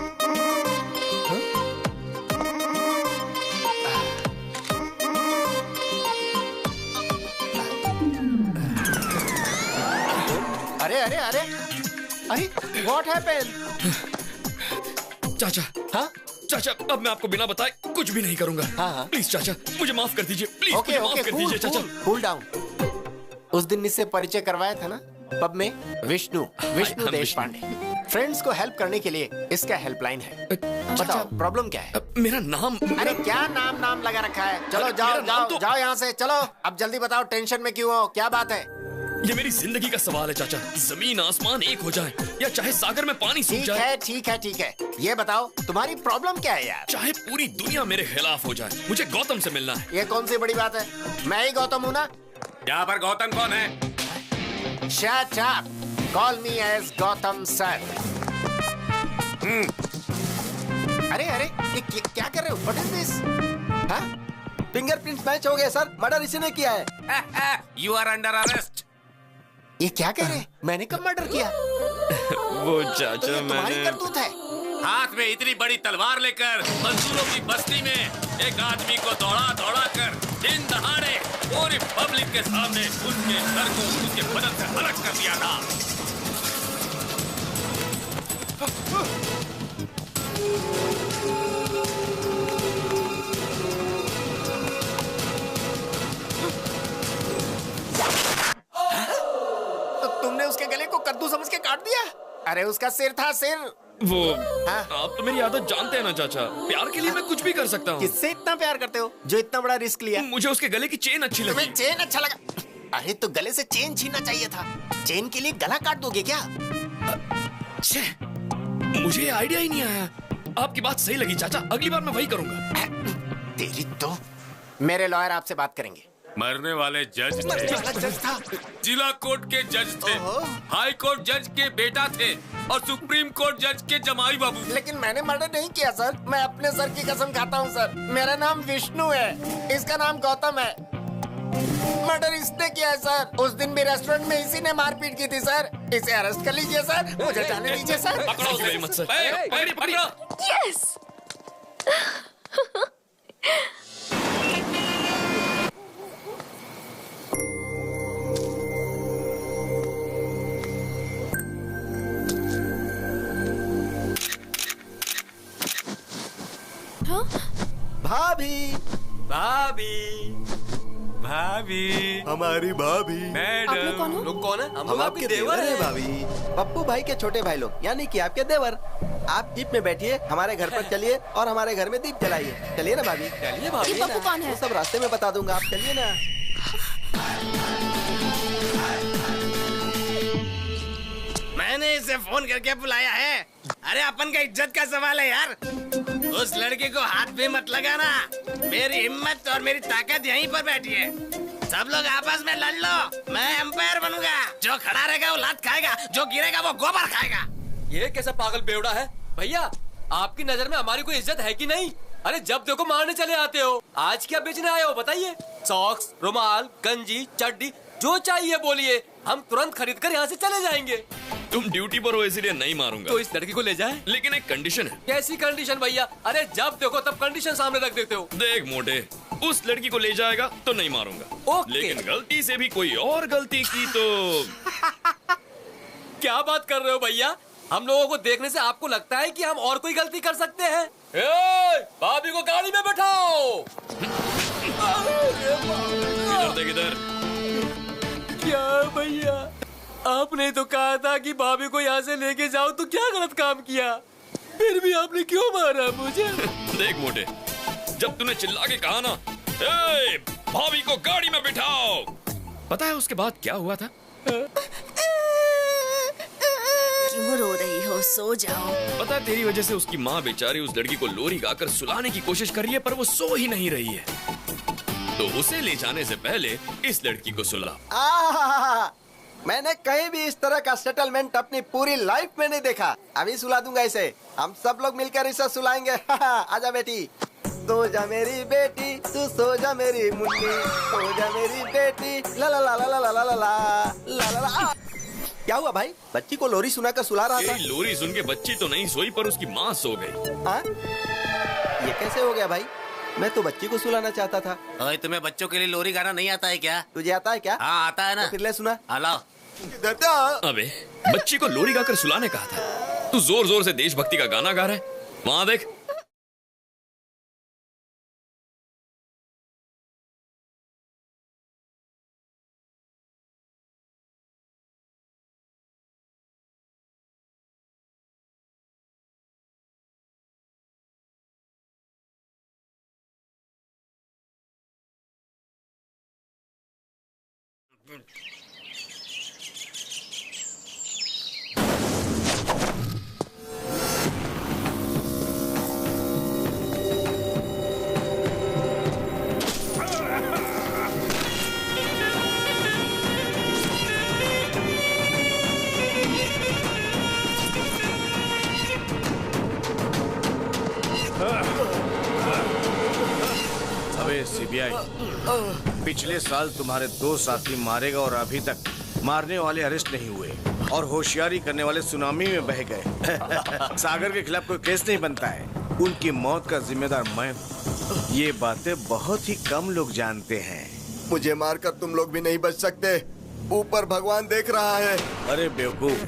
B: अरे अरे अरे अरे What happened?
E: चाचा, हाँ चाचा, अब मैं आपको बिना बताए कुछ भी नहीं करूंगा।
B: हाँ।
E: प्लीज चाचा, मुझे माफ कर दीजिए, प्लीज
B: ओके
E: मुझे माफ कर दीजिए चाचा।
B: Cool down. उस दिन इससे परिचय करवाया था ना पब में, विष्णु देश पांडे। फ्रेंड्स को हेल्प करने के लिए इसका हेल्पलाइन है। बताओ प्रॉब्लम क्या है?
E: मेरा नाम।
B: अरे क्या नाम लगा रखा है? चलो जाओ यहाँ से, चलो अब जल्दी बताओ, टेंशन में क्यों हो, क्या बात है?
E: ये मेरी जिंदगी का सवाल है चाचा, जमीन आसमान एक हो जाए या चाहे सागर में पानी सूख जाए।
B: ठीक है, ये बताओ तुम्हारी प्रॉब्लम क्या है यार?
E: चाहे पूरी दुनिया मेरे खिलाफ हो जाए, मुझे गौतम से मिलना है।
B: ये कौन सी बड़ी बात है? मैं ही गौतम हूँ ना।
J: यहाँ पर गौतम कौन है?
B: Shut up. Call me as Gautam sir. अरे ये क्या कर रहे हो? What is this? हाँ?
M: फिंगरप्रिंट्स मैच हो गए सर, मर्डर इसी ने किया है।
J: You are under arrest.
B: ये क्या कह रहे हैं? मैंने कब मर्डर किया?
E: वो चाचा,
B: तो तुम्हारी
E: मैंने
B: करतूत है।
J: हाथ में इतनी बड़ी तलवार लेकर मजदूरों की बस्ती में एक आदमी को दौड़ा कर दिन दहाड़े पूरी पब्लिक के सामने उसके सर को उसके बदन से अलग कर दिया था।
B: तो तुमने उसके गले को कद्दू समझ के काट दिया? अरे उसका सिर था, सिर।
E: वो आप तो मेरी आदत जानते हैं ना चाचा, प्यार के लिए मैं कुछ भी कर सकता हूँ।
B: किससे इतना प्यार करते हो जो इतना बड़ा रिस्क लिया?
E: मुझे उसके गले की चेन अच्छी लगी।
B: तुम्हें चेन अच्छा लगा? अरे तो गले से चेन छीनना चाहिए था। चेन के लिए गला काट दोगे क्या?
E: मुझे आइडिया ही नहीं आया। आपकी बात सही लगी चाचा, अगली बार मैं वही करूंगा।
B: तेरी तो। मेरे लॉयर आपसे बात करेंगे।
J: मरने वाले जज थे, जिला कोर्ट के जज थे, हाई कोर्ट जज के बेटा थे और सुप्रीम कोर्ट जज के जमाई बाबू।
B: लेकिन मैंने मर्डर नहीं किया सर, मैं अपने सर की कसम खाता हूँ सर। मेरा नाम विष्णु है, इसका नाम गौतम है। मर्डर इसने किया है सर। उस दिन भी रेस्टोरेंट में इसी ने मारपीट की थी सर। इसे अरेस्ट कर लीजिए सर, मुझे जाने दीजिए सर।
E: पकड़ो उसे मत सर। पकड़ो।
O: यस।
M: भाभी
L: हमारी भाभी।
J: मैडम,
H: लोग कौन है?
M: हम आपके देवर हैं भाभी, पप्पू भाई के छोटे भाई लोग, यानी कि आपके देवर। आप जीप में बैठिए, हमारे घर पर चलिए और हमारे घर में दीप जलाइए। चलिए ना भाभी।
H: चलिए भाभी।
G: ये पप्पू कौन है?
M: वो सब रास्ते में बता दूंगा, आप चलिए ना।
N: मैंने इसे फोन करके बुलाया है। अरे अपन का इज्जत का सवाल है यार। उस लड़के को हाथ भी मत लगाना। मेरी हिम्मत और मेरी ताकत यहीं पर बैठी है। सब लोग आपस में लड़ लो, मैं एम्पायर बनूंगा। जो खड़ा रहेगा वो लात खाएगा, जो गिरेगा वो गोबर खाएगा।
H: ये कैसा पागल बेवड़ा है? भैया आपकी नजर में हमारी कोई इज्जत है कि नहीं? अरे जब देखो मारने चले आते हो। आज क्या बेचने आए हो बताइए? सॉक्स, रुमाल, गंजी, चड्डी, जो चाहिए बोलिए, हम तुरंत खरीद कर यहाँ से चले जाएंगे।
E: तुम ड्यूटी पर हो इसलिए नहीं मारूंगा।
H: तो इस लड़की को ले जाए।
E: लेकिन एक कंडीशन है।
H: कैसी कंडीशन भैया? अरे जब देखो तब कंडीशन सामने रख देते हो।
E: देख मोटे, उस लड़की को ले जाएगा तो नहीं मारूंगा। लेकिन गलती से भी कोई और गलती की तो
H: क्या बात कर रहे हो भैया? हम लोगों को देखने से आपको लगता है कि हम और कोई गलती कर सकते हैं? भाभी को गाड़ी में बैठाओ।
E: इधर देख इधर।
H: क्या भैया, आपने तो कहा था कि भाभी को यहाँ से लेके जाओ, तो क्या गलत काम किया? फिर भी आपने क्यों मारा मुझे?
E: देख मोटे, जब तूने चिल्ला के कहा ना, ए, भाभी को गाड़ी में बिठाओ, पता है उसके बाद क्या हुआ था?
O: क्यों रो रही हो? सो जाओ।
E: पता है तेरी वजह से उसकी माँ बेचारी उस लड़की को लोरी गाकर सुलाने की कोशिश कर रही है, पर वो सो ही नहीं रही है। तो उसे ले जाने से पहले इस लड़की को सुला।
M: मैंने कहीं भी इस तरह का सेटलमेंट अपनी पूरी लाइफ में नहीं देखा। अभी सुला दूंगा इसे। हम सब लोग मिलकर इसे सुलाएंगे। आजा बेटी, सो जा मेरी बेटी, तू सो जा मेरी मुन्नी, सो जा मेरी बेटी। ला ला ला ला ला ला ला ला ला ला ला। क्या हुआ भाई? बच्ची को लोरी सुनाकर सुला रहा था।
E: लोरी सुन के बच्ची तो नहीं सोई, पर उसकी माँ सो गई।
M: हाँ? ये कैसे हो गया भाई? मैं तो बच्ची को सुलाना चाहता था।
F: ओए, तुम्हें बच्चों के लिए लोरी गाना नहीं आता है क्या?
M: तुझे आता है क्या?
F: हाँ आता है ना।
M: तो फिर ले सुना।
F: लाओ।
E: अबे बच्ची को लोरी गाकर सुलाने कहा था, तू जोर जोर से देशभक्ति का गाना गा रहा है। वहां देख।
A: अबे सीबीआई, पिछले साल तुम्हारे 2 साथी मारे गए और अभी तक मारने वाले अरेस्ट नहीं हुए और होशियारी करने वाले सुनामी में बह गए। सागर के खिलाफ कोई केस नहीं बनता है। उनकी मौत का जिम्मेदार मैं हूँ। ये बातें बहुत ही कम लोग जानते हैं।
T: मुझे मारकर तुम लोग भी नहीं बच सकते। ऊपर भगवान देख रहा है।
A: अरे बेवकूफ,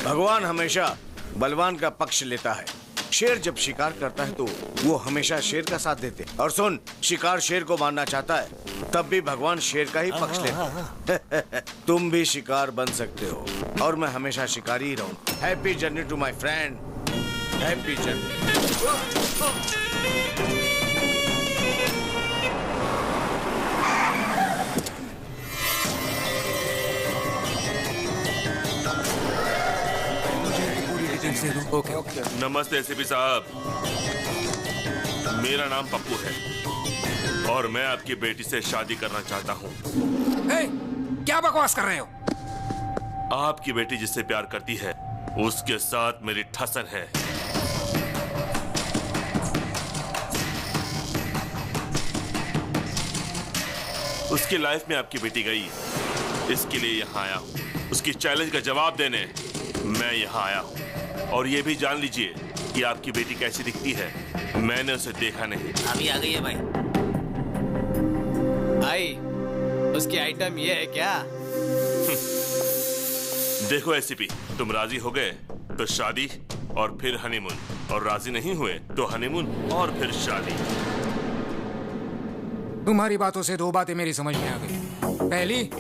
A: भगवान हमेशा बलवान का पक्ष लेता है। शेर जब शिकार करता है तो वो हमेशा शेर का साथ देते। और सुन, शिकार शेर को मारना चाहता है तब भी भगवान शेर का ही पक्ष लेते। तुम भी शिकार बन सकते हो और मैं हमेशा शिकारी ही रहूं। Happy journey to my friend. Happy journey.
D: नमस्ते एसीपी साहब, मेरा नाम पप्पू है और मैं आपकी बेटी से शादी करना चाहता हूँ।
C: क्या बकवास कर रहे हो?
D: आपकी बेटी जिससे प्यार करती है उसके साथ मेरी ठसन है। उसकी लाइफ में आपकी बेटी गई, इसके लिए यहाँ आया हूँ। उसकी चैलेंज का जवाब देने मैं यहाँ आया हूँ। और ये भी जान लीजिए कि आपकी बेटी कैसी दिखती है। मैंने उसे देखा नहीं।
F: अभी आ गई है भाई।
H: भाई, उसकी आइटम ये है क्या?
D: देखो एसीपी, तुम राजी हो गए तो शादी और फिर हनीमून, और राजी नहीं हुए तो हनीमून और फिर शादी।
C: तुम्हारी बातों से 2 बातें मेरी समझ में आ गई। पहली,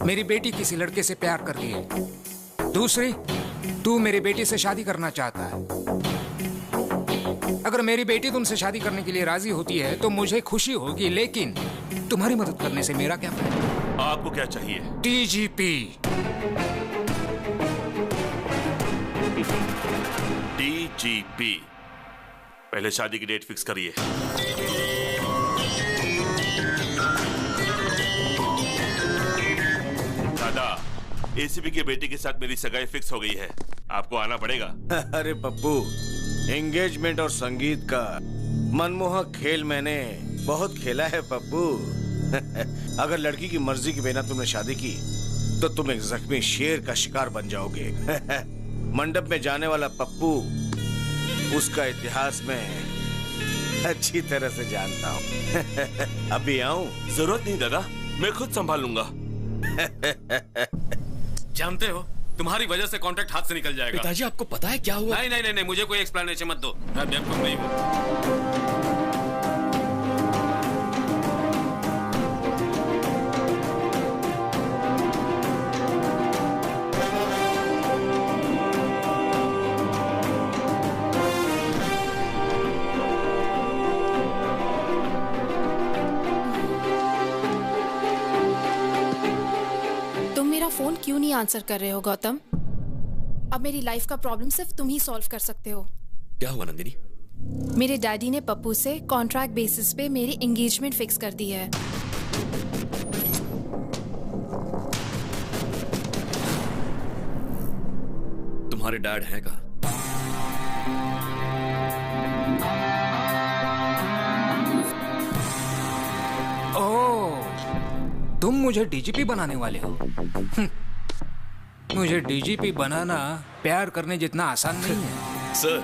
C: मेरी बेटी किसी लड़के से प्यार कर रही है। दूसरी, तू मेरी बेटी से शादी करना चाहता है। अगर मेरी बेटी तुमसे शादी करने के लिए राजी होती है तो मुझे खुशी होगी, लेकिन तुम्हारी मदद करने से मेरा क्या फायदा?
D: आपको क्या चाहिए?
C: डीजीपी।
D: डीजीपी, पहले शादी की डेट फिक्स करिए। दादा, एसीपी की बेटी के साथ मेरी सगाई फिक्स हो गई है, आपको आना पड़ेगा।
A: अरे पप्पू, एंगेजमेंट और संगीत का मनमोहक खेल मैंने बहुत खेला है पप्पू। अगर लड़की की मर्जी के बिना तुमने शादी की तो तुम एक जख्मी शेर का शिकार बन जाओगे। मंडप में जाने वाला पप्पू उसका इतिहास में अच्छी तरह से जानता हूँ। अभी आऊं?
D: जरूरत नहीं दादा, मैं खुद संभाल लूंगा।
J: जानते हो तुम्हारी वजह से कॉन्ट्रैक्ट हाथ से निकल जाएगा।
E: पिताजी आपको पता है क्या हुआ?
J: नहीं, मुझे कोई एक्सप्लेनेशन मत दो, मैं बेवकूफ नहीं हूँ।
G: फोन क्यों नहीं आंसर कर रहे हो गौतम? अब मेरी लाइफ का प्रॉब्लम सिर्फ तुम ही सॉल्व कर सकते हो।
E: क्या हुआ नंदिनी?
G: मेरे डैडी ने पप्पू से कॉन्ट्रैक्ट बेसिस पे मेरी एंगेजमेंट फिक्स कर दी है।
E: तुम्हारे डैड हैं कहाँ?
C: तुम मुझे डीजीपी बनाने वाले हो? मुझे डीजीपी बनाना प्यार करने जितना आसान नहीं है।
E: सर,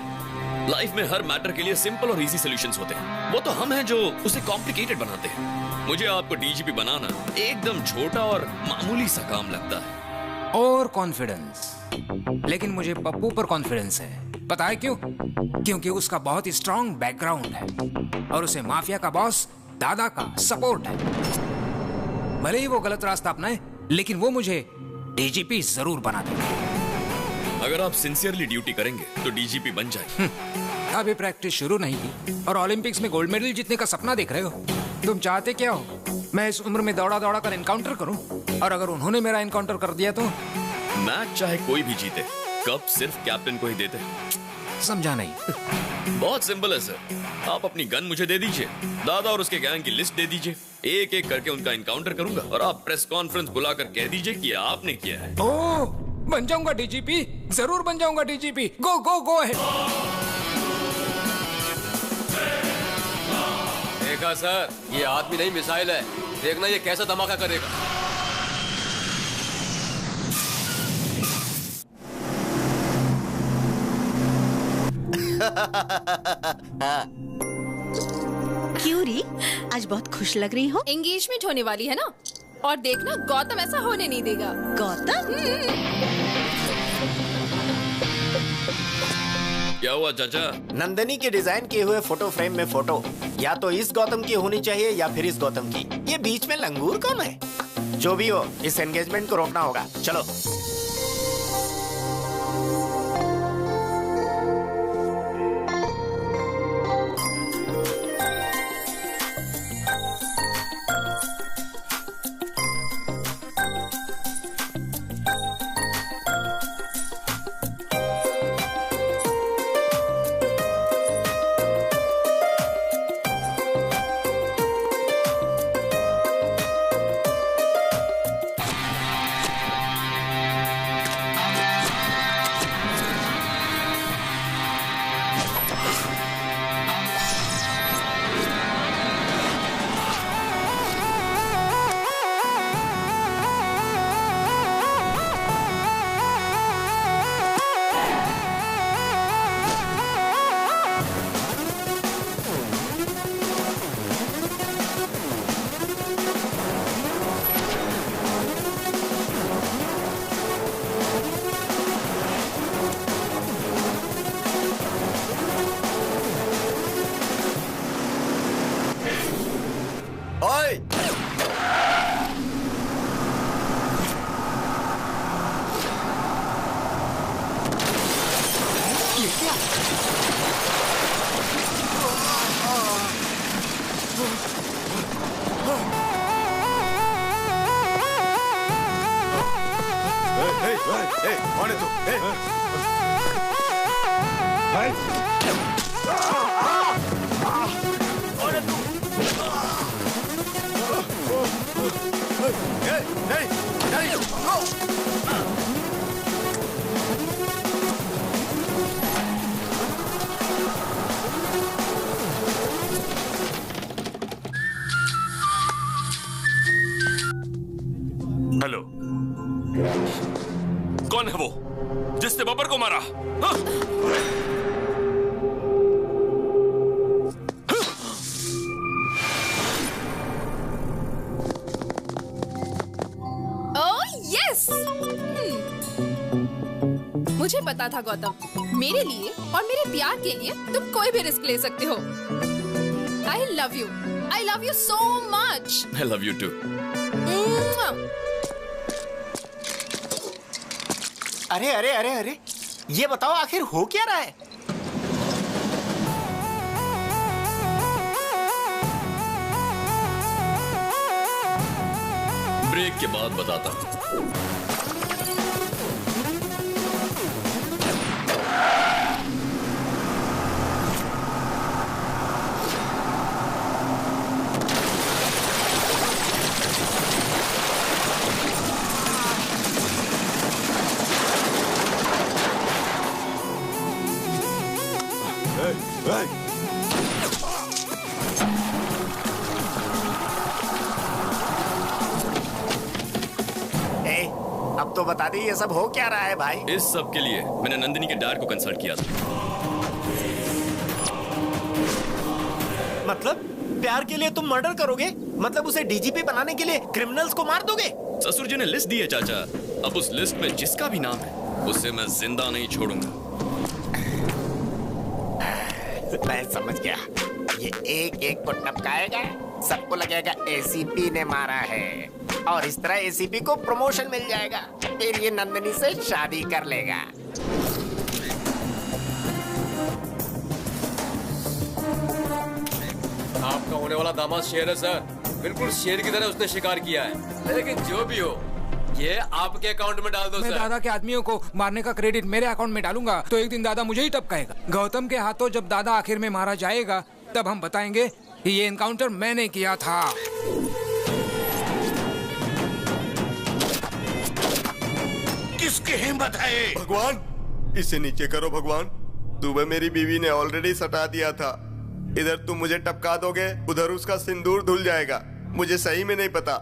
E: लाइफ में हर मैटर के लिए सिंपल और इजी सॉल्यूशंस होते हैं। वो तो हम हैं जो उसे कॉम्प्लिकेटेड बनाते हैं। मुझे आपको डीजीपी बनाना एकदम छोटा और मामूली सा काम लगता है।
C: और कॉन्फिडेंस, लेकिन मुझे पप्पू पर कॉन्फिडेंस है। पता है क्यों? क्योंकि उसका बहुत ही स्ट्रॉन्ग बैकग्राउंड है और उसे माफिया का बॉस दादा का सपोर्ट है। भले ही वो गलत रास्ता अपनाए, लेकिन वो मुझे डीजीपी जरूर बना देगा।
E: अगर आप सिंसियरली ड्यूटी करेंगे तो डीजीपी बन जाए।
C: अभी प्रैक्टिस शुरू नहीं की और ओलंपिक्स में गोल्ड मेडल जीतने का सपना देख रहे हो। तुम चाहते क्या हो? मैं इस उम्र में दौड़ा दौड़ा कर एनकाउंटर करूं? और अगर उन्होंने मेरा एनकाउंटर कर दिया तो?
E: मैच चाहे कोई भी जीते, कप सिर्फ कैप्टन को ही देते।
C: समझा नहीं।
E: बहुत सिंपल है सर। आप अपनी गन मुझे दे दीजिए, दादा और उसके गैंग की लिस्ट दे दीजिए, एक एक करके उनका एनकाउंटर करूंगा और आप प्रेस कॉन्फ्रेंस बुलाकर कह दीजिए कि आपने किया है।
C: ओह, बन जाऊंगा डीजीपी, जरूर बन जाऊंगा डीजीपी। गो गो गो है।
H: देखा सर, ये आदमी नहीं मिसाइल है। देखना ये कैसा धमाका करेगा।
Q: क्यों री, आज बहुत खुश लग रही हो?
G: एंगेजमेंट होने वाली है ना, और देखना गौतम ऐसा होने नहीं देगा।
Q: गौतम?
E: क्या हुआ चाचा?
B: नंदिनी के डिजाइन किए हुए फोटो फ्रेम में फोटो या तो इस गौतम की होनी चाहिए या फिर इस गौतम की। ये बीच में लंगूर कौन है? जो भी हो, इस एंगेजमेंट को रोकना होगा। चलो।
E: उसने बब्बर को मारा। हाँ?
G: ओह यस, मुझे पता था गौतम, मेरे लिए और मेरे प्यार के लिए तुम कोई भी रिस्क ले सकते हो। I love you so much.
E: I love you too.
B: अरे अरे अरे अरे, ये बताओ आखिर हो क्या रहा है?
E: ब्रेक के बाद बताता हूँ।
B: अब तो बता दी ये सब हो क्या रहा है भाई?
E: इस सब के लिए मैंने नंदिनी के डैड को कंसल्ट किया था।
B: मतलब प्यार के लिए तुम मर्डर करोगे? मतलब उसे डीजीपी बनाने के लिए क्रिमिनल्स को मार दोगे?
E: ससुर जी ने लिस्ट दी है चाचा। अब उस लिस्ट में जिसका भी नाम है उसे मैं जिंदा नहीं छोड़ूंगा।
B: मैं समझ गया, ये एक एक को टपकाएगा, सबको लगेगा एसीपी ने मारा है, और इस तरह एसीपी को प्रमोशन मिल जाएगा, फिर ये नंदिनी से शादी कर लेगा।
H: आपका होने वाला दामाद शेर है सर, बिल्कुल शेर की तरह उसने शिकार किया है। लेकिन जो भी हो, ये आपके अकाउंट में डाल दो
C: मैं
H: सर।
C: दादा के आदमियों को मारने का क्रेडिट मेरे अकाउंट में डालूंगा तो एक दिन दादा मुझे ही टपकाएगा। गौतम के हाथों जब दादा आखिर में मारा जाएगा तब हम बताएंगे कि ये एनकाउंटर मैंने किया था।
A: किसकी हिम्मत है?
T: भगवान, इसे नीचे करो भगवान। सुबह मेरी बीवी ने ऑलरेडी सटा दिया था। इधर तुम मुझे टपका दोगे, उधर उसका सिंदूर धुल जाएगा। मुझे सही में नहीं पता।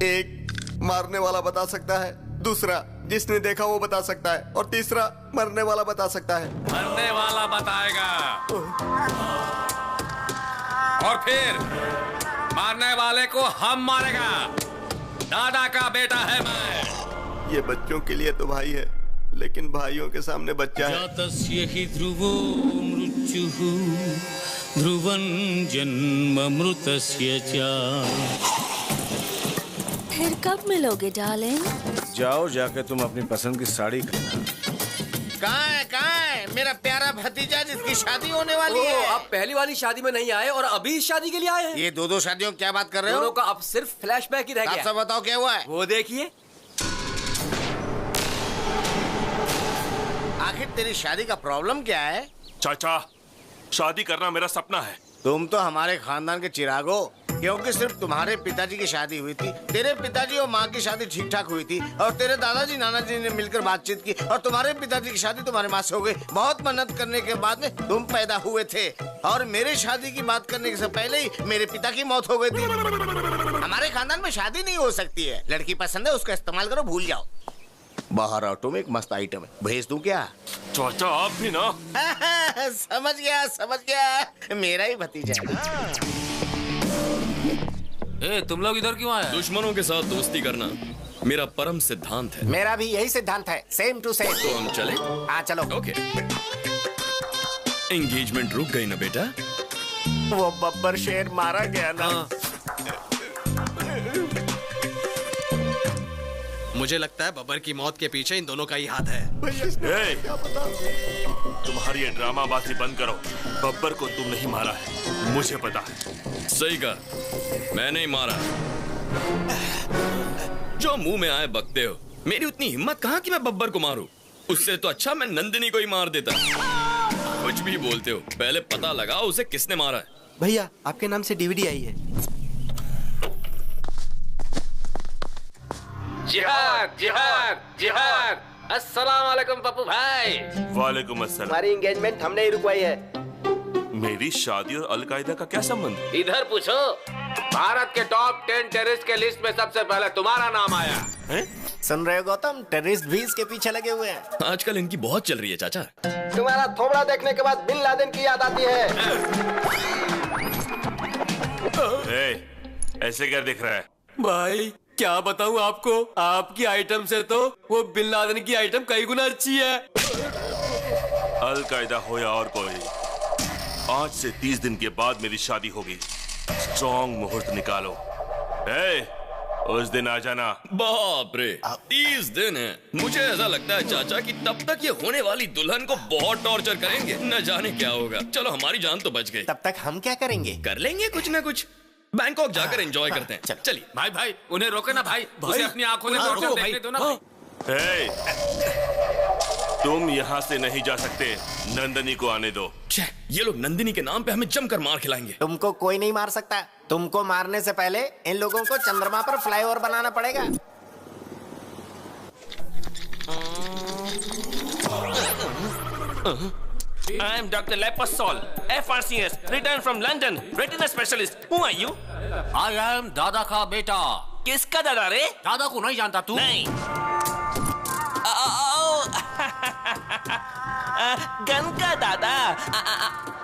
T: एक मारने वाला बता सकता है, दूसरा जिसने देखा वो बता सकता है, और तीसरा मरने वाला बता सकता है।
J: मरने वाला बताएगा, और फिर मारने वाले को हम मारेगा। दादा का बेटा है मैं।
T: ये बच्चों के लिए तो भाई है, लेकिन भाइयों के सामने बच्चा है।
U: जातस्य हि ध्रुवो मृत्युः ध्रुवं जन्ममृतस्य च।
O: फिर कब मिलोगे डार्लिंग?
A: जाओ, जाके तुम अपनी पसंद की साड़ी खरीदना।
N: कहाँ है मेरा प्यारा भतीजा जिसकी शादी होने वाली है?
H: आप पहली वाली शादी में नहीं आए और अभी इस शादी के लिए आए हैं?
N: ये दो शादियों क्या बात कर रहे हो?
H: दोनों का अब सिर्फ फ्लैशबैक ही रह गया।
N: आप सब बताओ क्या हुआ है?
H: वो देखिए।
N: आखिर तेरी शादी का प्रॉब्लम क्या है?
D: चाचा, शादी करना मेरा सपना है।
A: तुम तो हमारे खानदान के चिराग हो, क्योंकि सिर्फ तुम्हारे पिताजी की शादी हुई थी, तेरे पिताजी और माँ की शादी ठीक ठाक हुई थी, और तेरे दादाजी नानाजी ने मिलकर बातचीत की, और तुम्हारे पिताजी की शादी तुम्हारे माँ से हो गई। बहुत मेहनत करने के बाद में तुम पैदा हुए थे, और मेरे शादी की बात करने से पहले ही मेरे पिता की मौत हो गई थी। हमारे खानदान में शादी नहीं हो सकती है। लड़की पसंद है, उसका इस्तेमाल करो, भूल जाओ। बाहर ऑटो में एक मस्त आइटम है, भेज दूं क्या?
D: चाचा आप भी ना।
N: समझ गया, मेरा ही भतीजा है।
E: तुम लोग इधर क्यों आए? दुश्मनों के साथ दोस्ती करना मेरा परम सिद्धांत है।
B: मेरा भी यही सिद्धांत है, सेम टू सेम।
E: तो हम चले?
B: हाँ चलो।
E: ओके। एंगेजमेंट रुक गई ना बेटा?
B: वो बब्बर शेर मारा गया ना।
L: मुझे लगता है बब्बर की मौत के पीछे इन दोनों का ही हाथ है।
D: तुम्हारी ये ड्रामाबाजी बंद करो। बब्बर को तुम नहीं मारा है, मुझे पता है।
E: सही कहा, मैंने ही मारा। जो मुंह में आए बकते हो। मेरी उतनी हिम्मत कहाँ कि मैं बब्बर को मारूं? उससे तो अच्छा मैं नंदिनी को ही मार देता। कुछ भी बोलते हो, पहले पता लगाओ उसे किसने मारा है।
M: भैया आपके नाम से डीवीडी आई है।
J: जिहाद जिहाद जिहाद। अस्सलाम वालेकुम पप्पू भाई।
D: वालेकुम अस्सलाम।
M: हमारी एंगेजमेंट हमने ही रुकवाई है।
D: मेरी शादी और अलकायदा का क्या संबंध?
J: इधर पूछो। भारत के टॉप 10 टेररिस्ट के लिस्ट में सबसे पहले तुम्हारा नाम आया
B: है? सुन रहे हो गौतम, टेररिस्ट भी इसके पीछे लगे हुए हैं।
E: आजकल इनकी बहुत चल रही है चाचा।
M: तुम्हारा थोबड़ा देखने के बाद बिन लादेन की याद आती है।
D: ऐसे क्या दिख रहा है?
H: भाई क्या बताऊं आपको, आपकी आइटम से तो वो बिन लादेन की आइटम कई गुना अच्छी है।
D: अलकायदा हो या और कोई, आज से 30 दिन के बाद मेरी शादी होगी। स्ट्रॉन्ग मुहूर्त निकालो। उस दिन आ जाना।
E: बाप रे, 30 दिन है। मुझे ऐसा लगता है चाचा कि तब तक ये होने वाली दुल्हन को बहुत टॉर्चर करेंगे, न जाने क्या होगा। चलो हमारी जान तो बच गई।
B: तब तक हम क्या करेंगे?
E: कर लेंगे कुछ ना कुछ, बैंकॉक जाकर एंजॉय करते हैं। चलिए
J: भाई भाई उन्हें रोके ना भाई, उसे अपनी आंखों से टॉर्चर देखने दो ना भाई।
D: तुम यहाँ से नहीं जा सकते, नंदनी को आने दो।
E: ये लोग नंदिनी के नाम पे हमें जमकर मार खिलाएंगे।
B: तुमको कोई नहीं मार सकता। तुमको मारने से पहले इन लोगों को चंद्रमा पर फ्लाईओवर बनाना पड़ेगा।
K: I am Dr. Leposol, FRCS, returned from London, retina specialist. Who are you?
J: I am दादा का बेटा।
K: किसका दादा रे?
J: दादा को नहीं जानता तू?
K: नहीं। गन का दादा।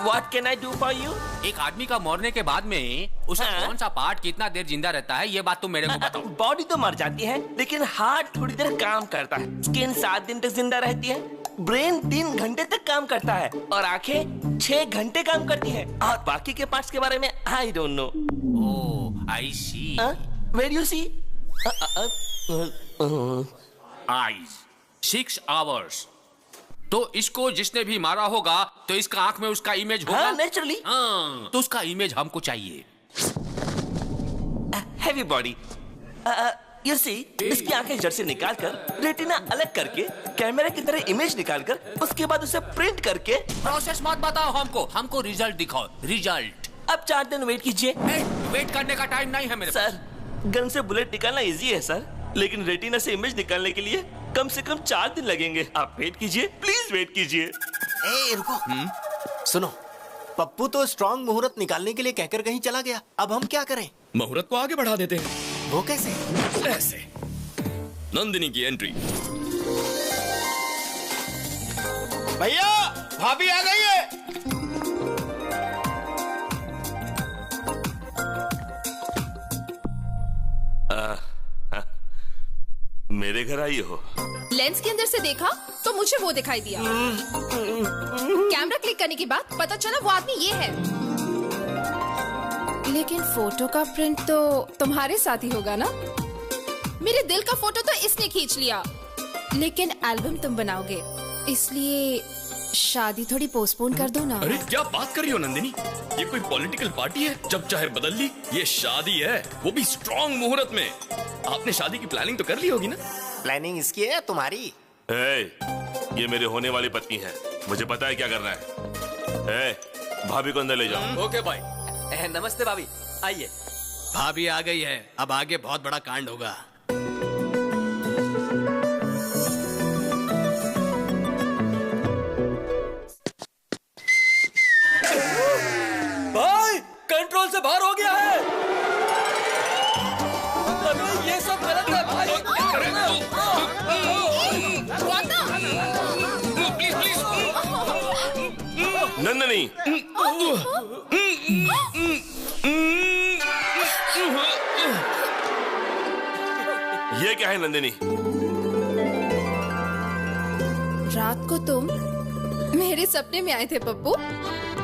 K: What can I do for you?
J: एक आदमी का मरने के बाद में उसे कौन सा पार्ट कितना देर जिंदा रहता है, ये बात तुम मेरे को बताओ।
K: बॉडी तो मर जाती है, लेकिन हार्ट थोड़ी देर काम करता है। स्किन 7 दिन तक जिंदा रहती है। ब्रेन 3 घंटे तक काम करता है और आंखें 6 घंटे काम करती है। और बाकी के पार्ट्स के बारे में I don't know.
J: Oh, I see.
K: Where you see?
J: Eyes 6 hours. तो इसको जिसने भी मारा होगा तो इसका आंख में उसका इमेज होगा।
K: नेचुरली।
J: तो उसका इमेज हमको चाहिए।
K: Heavy body. यू सी, इसकी आंखें जड़ से निकालकर रेटिना अलग करके कैमरे की तरह इमेज निकालकर उसके बाद उसे प्रिंट करके।
J: प्रोसेस मत बताओ हमको रिजल्ट दिखाओ। रिजल्ट।
K: अब 4 दिन वेट कीजिए।
J: वेट करने का टाइम नहीं है मेरे पास।
K: सर, गन से बुलेट निकालना इजी है सर, लेकिन रेटिना से इमेज निकालने के लिए कम से कम 4 दिन लगेंगे। आप वेट कीजिए, प्लीज वेट कीजिए।
B: रुको। सुनो, पप्पू तो स्ट्रॉन्ग मुहूर्त निकालने के लिए कहकर कहीं चला गया। अब हम क्या करें?
E: मुहूर्त को आगे बढ़ा देते हैं।
B: वो कैसे?
E: ऐसे। नंदिनी की एंट्री।
N: भैया, भाभी आ गई है।
D: मेरे घर आई हो?
G: लेंस के अंदर से देखा तो मुझे वो दिखाई दिया। कैमरा क्लिक करने के बाद पता चला वो आदमी ये है। लेकिन फोटो का प्रिंट तो तुम्हारे साथ ही होगा ना? मेरे दिल का फोटो तो इसने खींच लिया, लेकिन एल्बम तुम बनाओगे, इसलिए शादी थोड़ी पोस्टपोन कर दो ना।
E: अरे क्या बात कर रही हो नंदिनी? ये कोई पॉलिटिकल पार्टी है? जब चाहे बदल ली। ये शादी है, वो भी स्ट्रॉन्ग मुहूर्त में। आपने शादी की प्लानिंग तो कर ली होगी ना?
B: प्लानिंग इसकी है तुम्हारी?
D: ये मेरे होने वाली पत्नी है, मुझे पता है क्या करना है। भाभी को अंदर ले जाओ।
H: ओके भाई।
J: नमस्ते भाभी, आइए।
N: भाभी आ गई है, अब आगे बहुत बड़ा कांड होगा।
H: भाई, कंट्रोल से बाहर हो गया है। अरे ये सब गलत है भाई।
J: Please please.
D: नंदनी, ये क्या है नंदिनी?
G: रात को तुम मेरे सपने में आए थे पप्पू।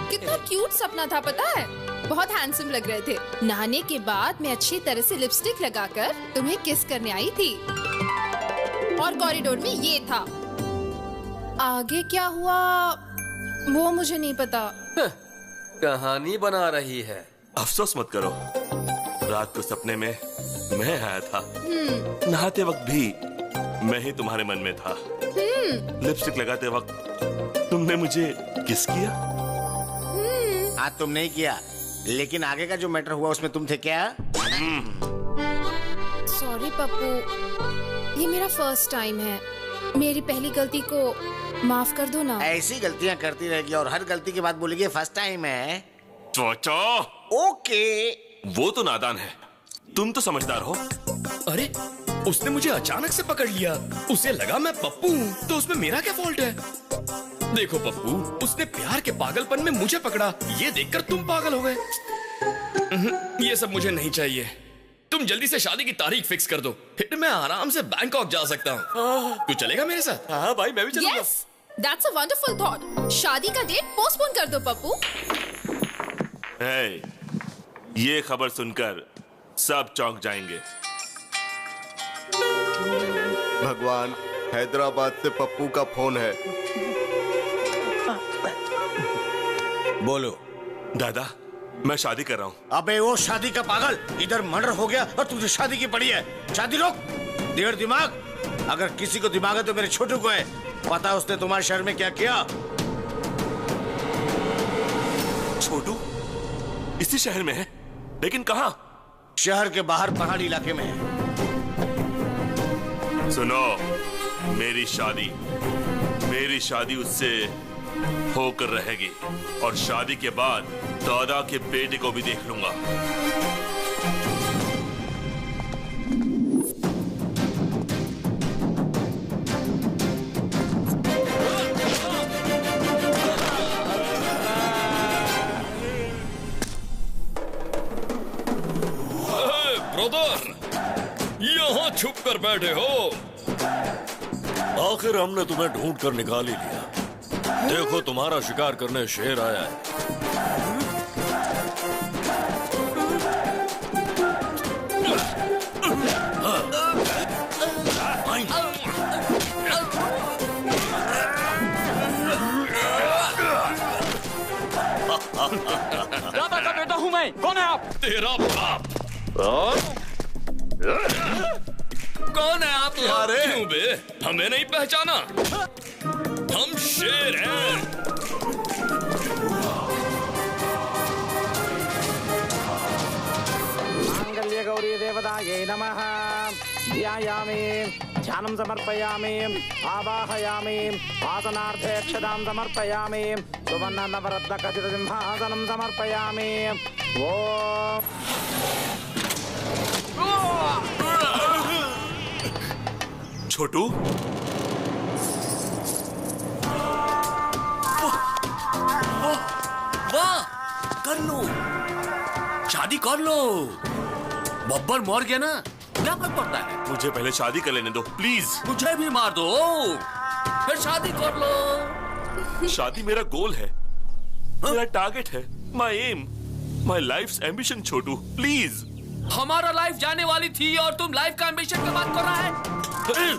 G: कितना क्यूट सपना था पता है? बहुत हैंडसम लग रहे थे। नहाने के बाद मैं अच्छी तरह से लिपस्टिक लगाकर तुम्हें किस करने आई थी और कॉरिडोर में ये था। आगे क्या हुआ वो मुझे नहीं पता।
H: कहानी बना रही है।
D: अफसोस मत करो, रात को सपने में मैं आया था। नहाते वक्त भी मैं ही तुम्हारे मन में था। लिपस्टिक लगाते वक्त तुमने मुझे किस किया?
A: हाँ, तुम नहीं किया, लेकिन आगे का जो मैटर हुआ उसमें तुम थे क्या?
G: सॉरी पप्पू, ये मेरा फर्स्ट टाइम है। मेरी पहली गलती को माफ कर दो ना।
A: ऐसी गलतियां करती रहेगी और हर गलती के बाद बोलेगी फर्स्ट टाइम है।
D: चाचा
A: ओके।
D: वो तो नादान है, तुम तो समझदार हो।
E: अरे उसने मुझे अचानक से पकड़ लिया, उसे लगा मैं पप्पू हूँ, तो उसमें मेरा क्या फॉल्ट है? देखो पप्पू, उसने प्यार के पागलपन में मुझे पकड़ा, ये देखकर तुम पागल हो गए। ये सब मुझे नहीं चाहिए। तुम जल्दी से शादी की तारीख फिक्स कर दो, फिर मैं आराम से बैंकॉक जा सकता हूँ। तू चलेगा मेरे साथ?
L: हाँ भाई, मैं भी चलूंगा।
G: Yes, that's a wonderful thought. शादी का डेट पोस्टपोन कर दो पप्पू।
D: हे, ये खबर सुनकर सब चौंक जाएंगे।
T: भगवान, हैदराबाद से पप्पू का फोन है।
A: बोलो।
D: दादा, मैं शादी कर रहा हूँ।
A: अबे वो शादी का पागल, इधर मर्डर हो गया और तुझे शादी की पड़ी है। शादी रोक, देर दिमाग। अगर किसी को दिमाग है तो मेरे छोटू को है। पता है उसने तुम्हारे शहर में क्या किया?
D: छोटू इसी शहर में है, लेकिन कहाँ?
A: शहर के बाहर पहाड़ी इलाके में है।
D: सुनो, मेरी शादी उससे होकर रहेगी और शादी के बाद दादा के बेटे को भी देख लूंगा।
E: ब्रदर, यहाँ छुप कर बैठे हो?
P: आखिर हमने तुम्हें ढूंढ कर निकाल ही लिया। देखो, तुम्हारा शिकार करने शेर आया है।
E: दादा का बेटा हूँ मैं। कौन है आप? तेरा बाप। कौन है आप? क्यों बे, हमें नहीं पहचाना? हम शेर हैं।
V: मांगल्य गौरी देवतायै नमः। ध्यायामि, ध्यानं समर्पयामि, आवाहयामि, आसनार्थे अक्षतां समर्पयामि, सुवर्ण नवरत्न खचित सिंहासनं समर्पयामि।
D: छोटू,
F: वाह, कर लो, शादी कर लो। बब्बर मर गया ना, क्या फर्क पड़ता है?
D: मुझे पहले शादी कर लेने दो प्लीज।
F: मुझे भी मार दो, फिर शादी कर लो।
D: शादी मेरा गोल है, मेरा टारगेट है, my aim, my life's ambition. छोटू प्लीज।
F: हमारा लाइफ जाने वाली थी और तुम लाइफ का एम्बिशन की बात कर रहा है?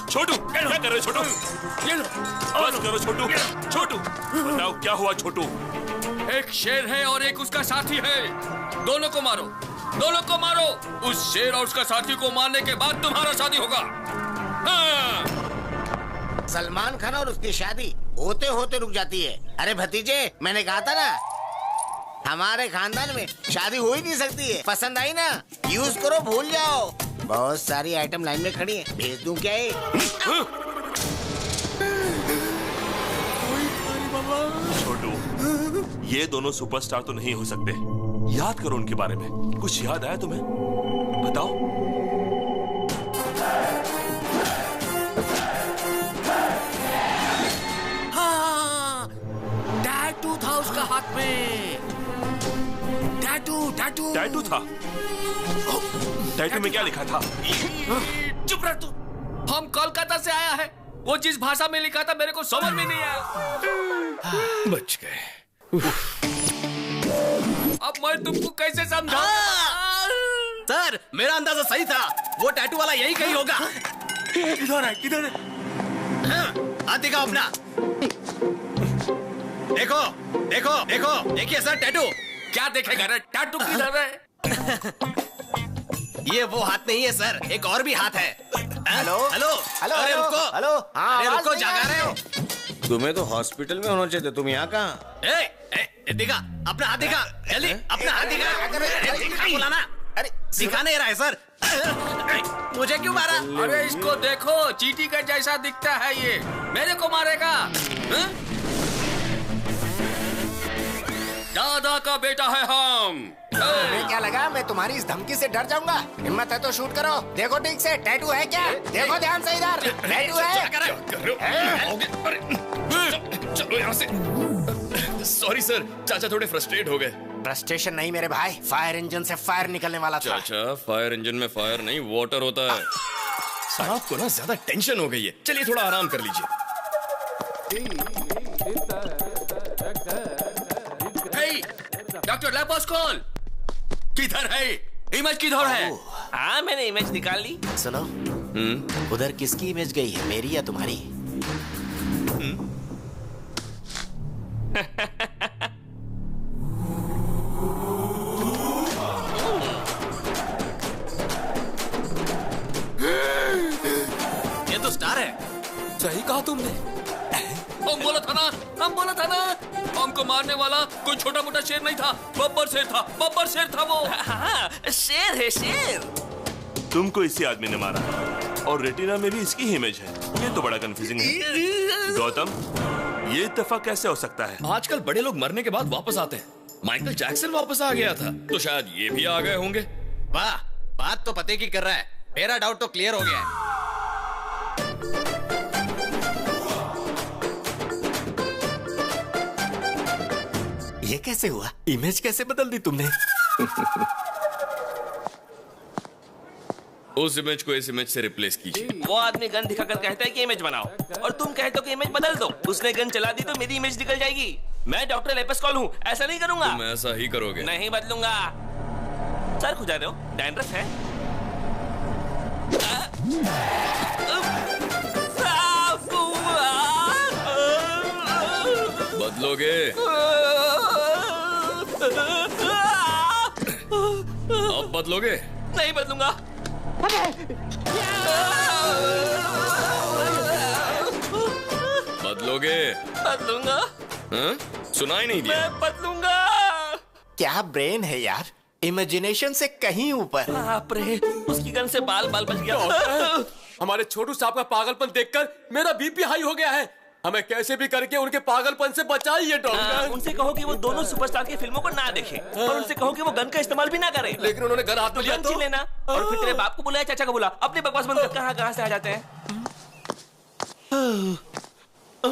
D: छोटू, क्या कर रहे हो छोटू? बस करो छोटू। छोटू, बताओ क्या हुआ छोटू?
E: एक शेर है और एक उसका साथी है, दोनों को मारो, दोनों को मारो। उस शेर और उसका साथी को मारने के बाद तुम्हारा शादी होगा। हाँ।
A: सलमान खान और उसकी शादी होते होते रुक जाती है। अरे भतीजे, मैंने कहा था ना, हमारे खानदान में शादी हो ही नहीं सकती है। पसंद आई ना, यूज करो, भूल जाओ। बहुत सारी आइटम लाइन में खड़ी है, भेज दूं क्या ये?
D: छोटू, ये दोनों सुपरस्टार तो नहीं हो सकते। याद करो उनके बारे में। कुछ याद आया तुम्हें? बताओ।
F: हाँ, टैटू था उसका हाथ में।
D: टैटू था? टैटू में क्या लिखा था?
F: चुप रह तू। हम कोलकाता से आया है, वो जिस भाषा में लिखा था मेरे को समझ में नहीं आया।
E: बच गए।
F: अब मैं तुमको कैसे समझाऊं?
N: सर, मेरा अंदाजा सही था, वो टैटू वाला यही कहीं होगा।
D: किधर है? किधर है?
N: हाथ दिखाओ अपना। देखो देखो देखो, देखिए सर टैटू।
F: क्या देखेगा रे? टैटू किधर है?
N: ये वो हाथ नहीं है सर, एक और भी हाथ है।
B: हेलो
N: हेलो
B: हेलो,
N: अरे रुको,
B: हेलो। हाँ,
N: अरे
B: आवाज
N: रुको,
B: नहीं
N: जागा
B: आ
N: रहे
B: रही
N: हो?
A: तुम्हें तो हॉस्पिटल में होना चाहिए, तुम यहाँ कहाँ?
N: दिखा अपना हाथ, दिखा जल्दी अपना हाथ दिखा। बोला ना, अरे दिखा नहीं रहा है सर। मुझे क्यों मारा?
F: अरे इसको देखो, चींटी का जैसा दिखता है ये, मेरे को मारेगा।
J: दादा का बेटा है हम।
B: मैं क्या लगा मैं तुम्हारी इस धमकी से डर जाऊंगा? हिम्मत है तो शूट करो। देखो ठीक से, टैटू है क्या? देखो ध्यान से इधर, टैटू है।
E: चलो यहाँ से। सॉरी सर, चाचा थोड़े फ्रस्ट्रेट हो गए।
B: फ्रस्ट्रेशन नहीं मेरे भाई, फायर इंजन से फायर निकलने वाला था।
E: चाचा, फायर इंजन में फायर नहीं वाटर होता है। साहब को ना ज्यादा टेंशन हो गई है, चलिए थोड़ा आराम कर लीजिए।
J: डॉक्टर लेपोस्कोल किधर है? इमेज किधर है?
K: हाँ मैंने इमेज निकाल ली।
B: सुनो, उधर किसकी इमेज गई है, मेरी या तुम्हारी?
F: ये तो स्टार है।
H: सही कहा तुमने।
F: हम बोला था ना हमको मारने वाला कोई छोटा मोटा शेर नहीं था, बब्बर शेर था वो।
K: हाँ, शेर है शेर।
D: तुमको इसी आदमी ने मारा और रेटिना में भी इसकी ही इमेज है। ये तो बड़ा कंफ्यूजिंग है। गौतम, ये इत्तेफाक कैसे हो सकता है?
E: आजकल बड़े लोग मरने के बाद वापस आते हैं। माइकल जैक्सन वापस आ गया था, तो शायद ये भी आ गए होंगे।
F: वाह, बात तो पते की कर रहा है। मेरा डाउट तो क्लियर हो गया है।
B: ये कैसे हुआ? इमेज कैसे बदल दी तुमने?
E: उस इमेज को इस इमेज से रिप्लेस कीजिए।
K: वो आदमी गन दिखाकर कहता है कि इमेज बनाओ और तुम कहते हो कि इमेज बदल दो। उसने गन चला दी तो मेरी इमेज निकल जाएगी। मैं डॉक्टर लेपोस्कोल हूँ, ऐसा नहीं करूंगा।
E: तुम ऐसा ही करोगे?
K: नहीं बदलूंगा। सर खुजा रहे हो? डैंड्रफ है?
E: बदलोगे? अब बदलोगे?
K: नहीं बदलूंगा।
E: बदलोगे?
K: बदलूंगा।
E: हाँ? सुनाई नहीं दिया?
K: मैं बदलूंगा।
B: क्या ब्रेन है यार, इमेजिनेशन से कहीं ऊपर।
K: बाप रे, उसकी गन से बाल बच गया।
H: हमारे छोटू साहब का पागलपन देखकर मेरा बीपी हाई हो गया है। हमें कैसे भी करके उनके पागलपन से बचाइए डॉक्टर।
K: उनसे कहो कि वो दोनों सुपरस्टार की फिल्मों को ना देखें और उनसे कहो कि वो गन का इस्तेमाल भी ना करें।
H: लेकिन उन्होंने गन हाथ में लिया तो
K: लेना और फिर तेरे बाप को बुलाया, चाचा को बुला। अपने बकवास बंद कर। कहाँ से आ जाते हैं?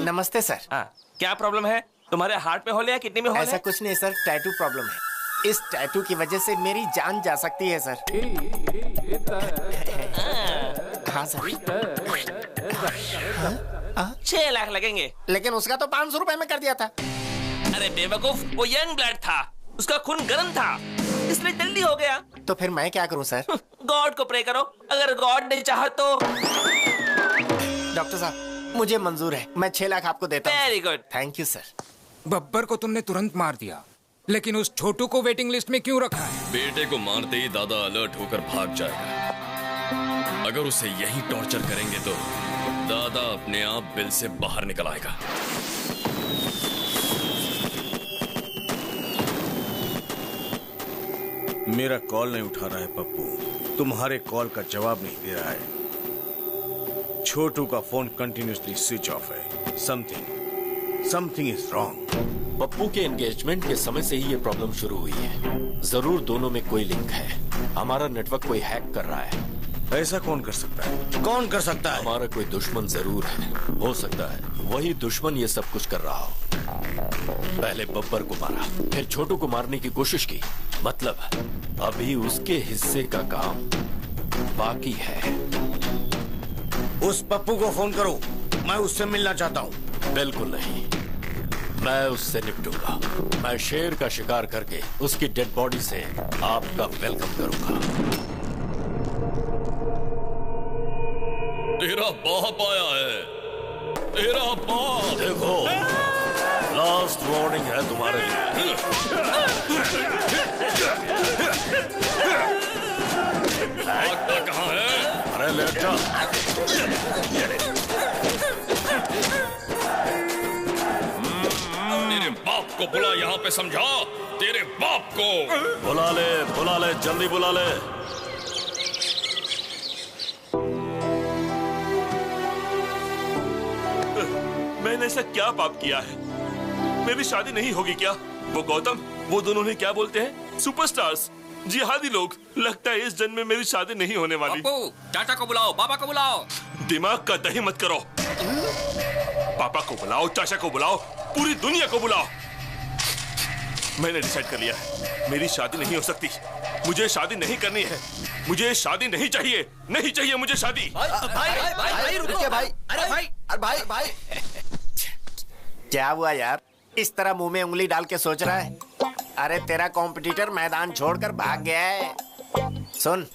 B: नमस्ते सर।
K: क्या प्रॉब्लम है? तुम्हारे हार्ट में होल है या किडनी में होल है?
B: ऐसा कुछ नहीं सर, टैटू प्रॉब्लम है। इस टैटू की वजह से मेरी जान जा सकती है सर। हाँ सर।
K: 6 लाख लगेंगे।
B: लेकिन उसका तो 500 रुपए में कर दिया था।
K: अरे बेवकूफ, वो यंग ब्लड था, उसका खून गर्म था, इसलिए जल्दी हो गया।
B: तो फिर मैं क्या करूं सर?
K: गॉड को प्रे करो, अगर गॉड ने चाहा तो।
B: डॉक्टर साहब, मुझे मंजूर है, मैं 6 लाख आपको देता हूं।
K: Very good.
B: Thank you sir.
C: Babbar को तुमने तुरंत मार दिया, लेकिन उस छोटू को वेटिंग लिस्ट में क्यों रखा है?
E: बेटे को मारते ही दादा अलर्ट होकर भाग जाएगा। अगर उसे यही टॉर्चर करेंगे तो दादा अपने आप बिल से बाहर निकल आएगा।
A: मेरा कॉल नहीं उठा रहा है पप्पू, तुम्हारे कॉल का जवाब नहीं दे रहा है। छोटू का फोन कंटिन्यूसली स्विच ऑफ है। Something is wrong.
I: पप्पू के एंगेजमेंट के समय से ही ये प्रॉब्लम शुरू हुई है। जरूर दोनों में कोई लिंक है। हमारा नेटवर्क कोई हैक कर रहा है।
A: ऐसा कौन कर सकता है? कौन कर सकता है?
I: हमारा कोई दुश्मन जरूर है। हो सकता है वही दुश्मन ये सब कुछ कर रहा हो। पहले बब्बर को मारा, फिर छोटू को मारने की कोशिश की। मतलब अभी उसके हिस्से का काम बाकी है।
A: उस पप्पू को फोन करो, मैं उससे मिलना चाहता हूँ।
I: बिल्कुल नहीं, मैं उससे निपटूंगा। मैं शेर का शिकार करके उसकी डेड बॉडी से आपका वेलकम करूंगा।
E: तेरा बाप आया है, तेरा बाप।
I: देखो, लास्ट वार्निंग है तुम्हारे लिए।
E: भागता कहाँ है?
I: अरे लेट जा।
E: तेरे बाप को बुला, यहाँ पे समझा। तेरे बाप को
I: बुला ले, जल्दी बुला ले।
D: मैंने ऐसा क्या पाप किया है? मेरी शादी नहीं होगी क्या? वो गौतम, वो दोनों ने क्या बोलते हैं, सुपरस्टार्स, जिहादी लोग। लगता है इस जन्म में मेरी शादी नहीं होने वाली।
F: चाचा को बुलाओ, पापा को बुलाओ।
D: दिमाग का दही मत करो। पापा को बुलाओ, चाचा को बुलाओ, पूरी दुनिया को बुलाओ। मैंने डिसाइड कर लिया है, मेरी शादी नहीं हो सकती। मुझे शादी नहीं करनी है। मुझे शादी नहीं चाहिए, नहीं चाहिए मुझे शादी।
M: भाई रुकिए भाई। अरे भाई
B: क्या हुआ यार? इस तरह मुंह में उंगली डाल के सोच रहा है? अरे तेरा कॉम्पिटिटर मैदान छोड़कर भाग गया है। सुन,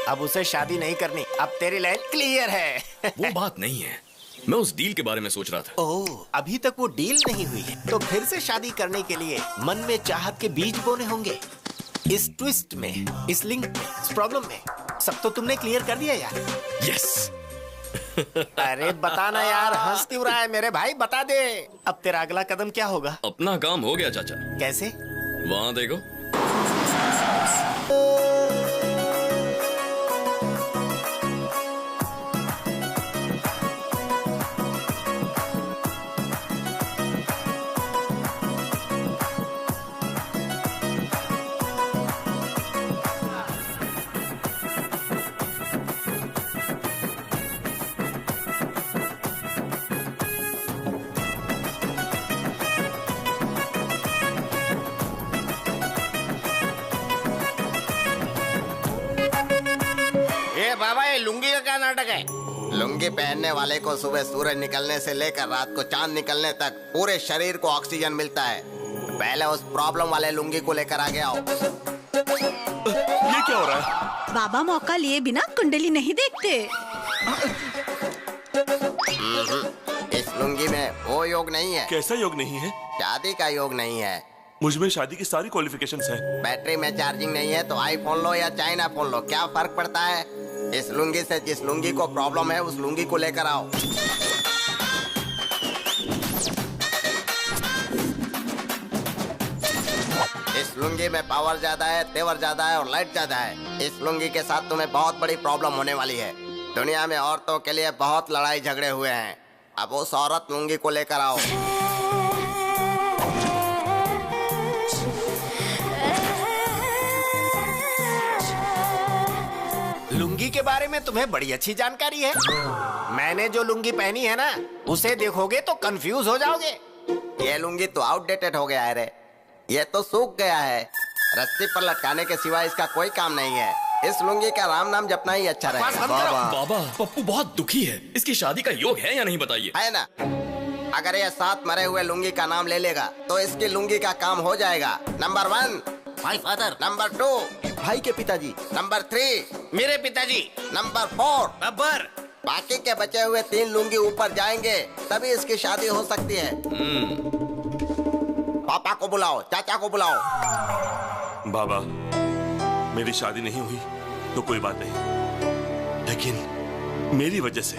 B: अब उसे शादी नहीं करनी। अब तेरी लाइन क्लियर है।
E: वो बात नहीं है, मैं उस डील के बारे में सोच रहा था।
B: ओह, अभी तक वो डील नहीं हुई है, तो फिर से शादी करने के लिए मन में चाहत के बीज बोने होंगे। इस ट्विस्ट में, इस लिंक में, इस प्रॉब्लम में सब तो तुमने क्लियर कर दिया यार।
E: यस।
B: अरे बताना यार, हंस क्यों रहा है मेरे भाई? बता दे, अब तेरा अगला कदम क्या होगा?
E: अपना काम हो गया चाचा।
B: कैसे?
E: वहाँ देखो।
B: बाबा, ये लुंगी का क्या नाटक है?
M: लुंगी पहनने वाले को सुबह सूरज निकलने से लेकर रात को चांद निकलने तक पूरे शरीर को ऑक्सीजन मिलता है। पहले उस प्रॉब्लम वाले लुंगी को लेकर आगे आओ।
D: ये क्या हो रहा है?
Q: बाबा मौका लिए बिना कुंडली नहीं देखते।
M: इस लुंगी में वो योग नहीं है।
D: कैसा योग नहीं है?
M: शादी का योग नहीं है।
D: मुझमें शादी की सारी क्वालिफिकेशंस हैं।
M: बैटरी में चार्जिंग नहीं है तो आईफोन लो या चाइना फोन लो, क्या फर्क पड़ता है? इस लुंगी से जिस लुंगी को प्रॉब्लम है उस लुंगी को लेकर आओ। इस लुंगी में पावर ज्यादा है, तेवर ज्यादा है और लाइट ज्यादा है। इस लुंगी के साथ तुम्हें बहुत बड़ी प्रॉब्लम होने वाली है। दुनिया में औरतों के लिए बहुत लड़ाई झगड़े हुए हैं। अब उस औरत लुंगी को लेकर आओ।
B: लुंगी के बारे में तुम्हें बड़ी अच्छी जानकारी है। मैंने जो लुंगी पहनी है ना, उसे देखोगे तो कंफ्यूज हो जाओगे।
M: ये लुंगी तो आउटडेटेड हो गया है रे। ये तो सूख गया है। रस्सी पर लटकाने के सिवा इसका कोई काम नहीं है। इस लुंगी का राम नाम जपना ही अच्छा रहेगा।
E: बाबा, पप्पू बहुत दुखी है। इसकी शादी का योग है या नहीं बताइए?
M: है ना। अगर ये 7 मरे हुए लुंगी का नाम ले लेगा तो इसकी लुंगी का काम हो जाएगा। नंबर 1
B: माय फादर,
M: नंबर 2 भाई के पिताजी, नंबर 3
B: मेरे पिताजी,
M: नंबर 4
B: बब्बर।
M: बाकी के बचे हुए 3 लुंगी ऊपर जाएंगे तभी इसकी शादी हो सकती है। पापा को बुलाओ, चाचा को बुलाओ।
D: बाबा, मेरी शादी नहीं हुई तो कोई बात नहीं, लेकिन मेरी वजह से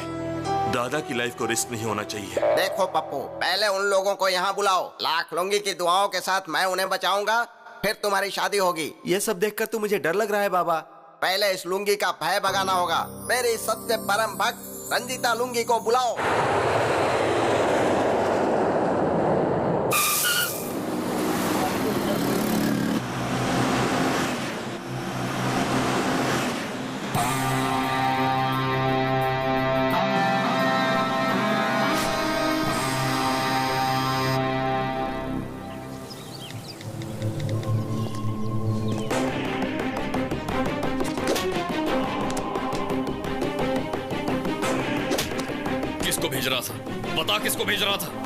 D: दादा की लाइफ को रिस्क नहीं होना चाहिए।
M: देखो पप्पू, पहले उन लोगों को यहाँ बुलाओ। लाख लुंगी की दुआओं के साथ मैं उन्हें बचाऊंगा, फिर तुम्हारी शादी होगी।
B: ये सब देखकर तो मुझे डर लग रहा है बाबा।
M: पहले इस लुंगी का भय भगाना होगा। मेरी सबसे परम भक्त रंजीता लुंगी को बुलाओ।
E: किसको भेज रहा था? बता किसको भेज रहा था?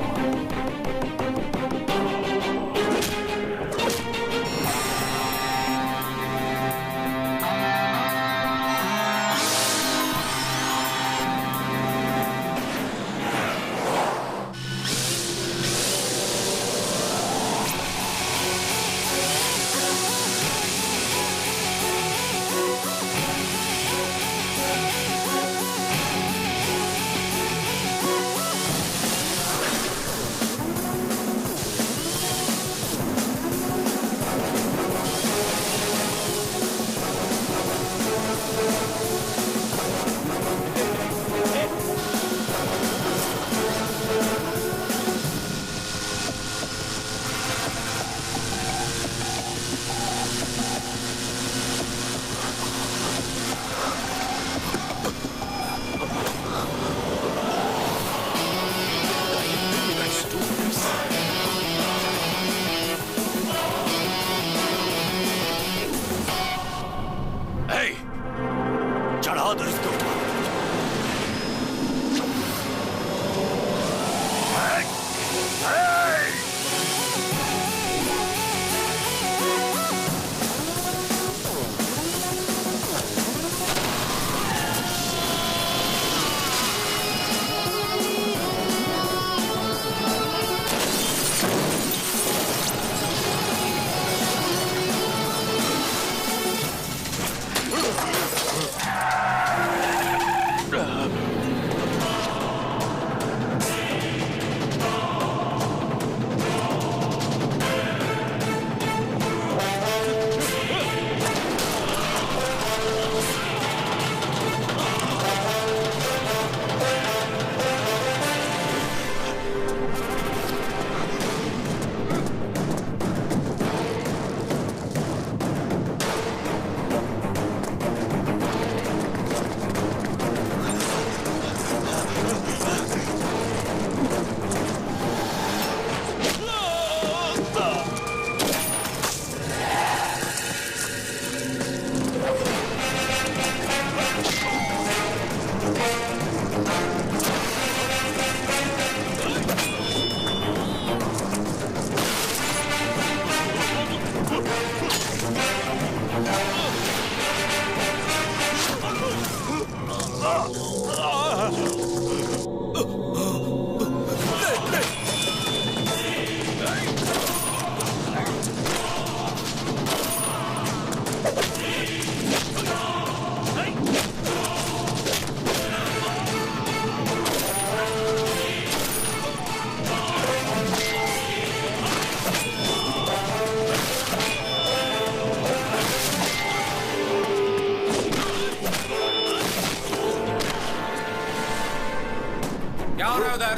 C: क्या हो रहा है उधर?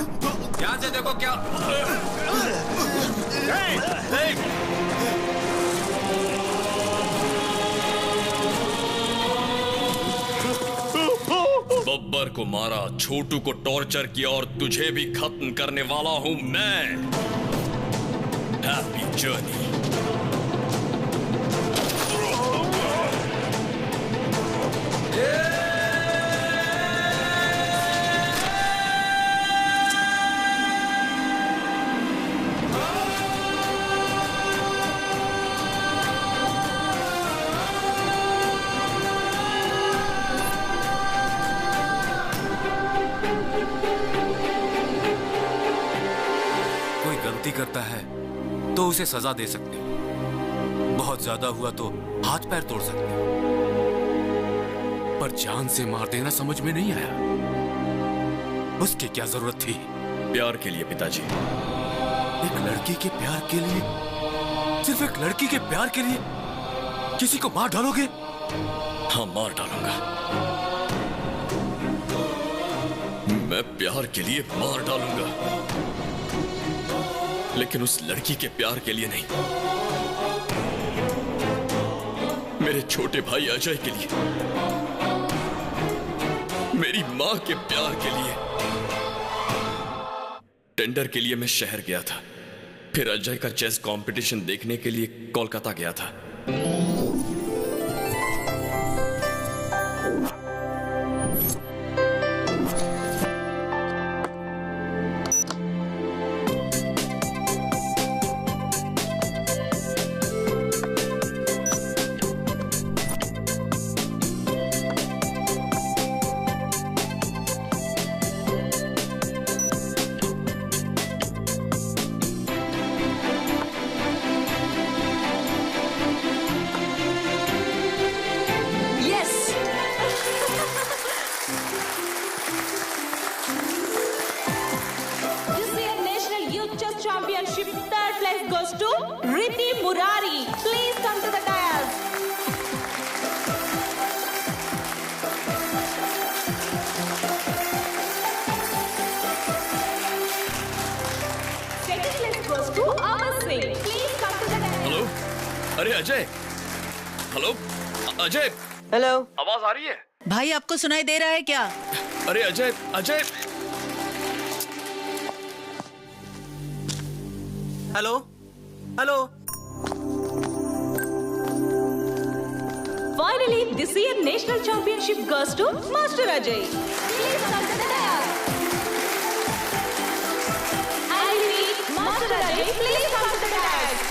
C: ध्यान से देखो क्या।
E: बब्बर को मारा, छोटू को टॉर्चर किया और तुझे भी खत्म करने वाला हूं मैं। Happy journey.
F: करता है तो उसे सजा दे सकते हो, बहुत ज्यादा हुआ तो हाथ पैर तोड़ सकते हो, पर जान से मार देना समझ में नहीं आया। उसकी क्या जरूरत थी?
E: प्यार के लिए पिताजी।
F: एक लड़की के प्यार के लिए, सिर्फ एक लड़की के प्यार के लिए किसी को मार डालोगे?
E: हाँ, मार डालूंगा। मैं प्यार के लिए मार डालूंगा, लेकिन उस लड़की के प्यार के लिए नहीं, मेरे छोटे भाई अजय के लिए, मेरी मां के प्यार के लिए। टेंडर के लिए मैं शहर गया था, फिर अजय का चेस कंपटीशन देखने के लिए कोलकाता गया था। अरे अजय, हेलो अजय,
R: हेलो,
E: आवाज आ रही है?
Q: भाई आपको सुनाई दे रहा है क्या?
E: अरे Ajay, Ajay,
R: hello, hello.
O: Finally, this year national championship goes to Master Ajay. Please come to the dais. I repeat, Master Ajay, please come to the dais.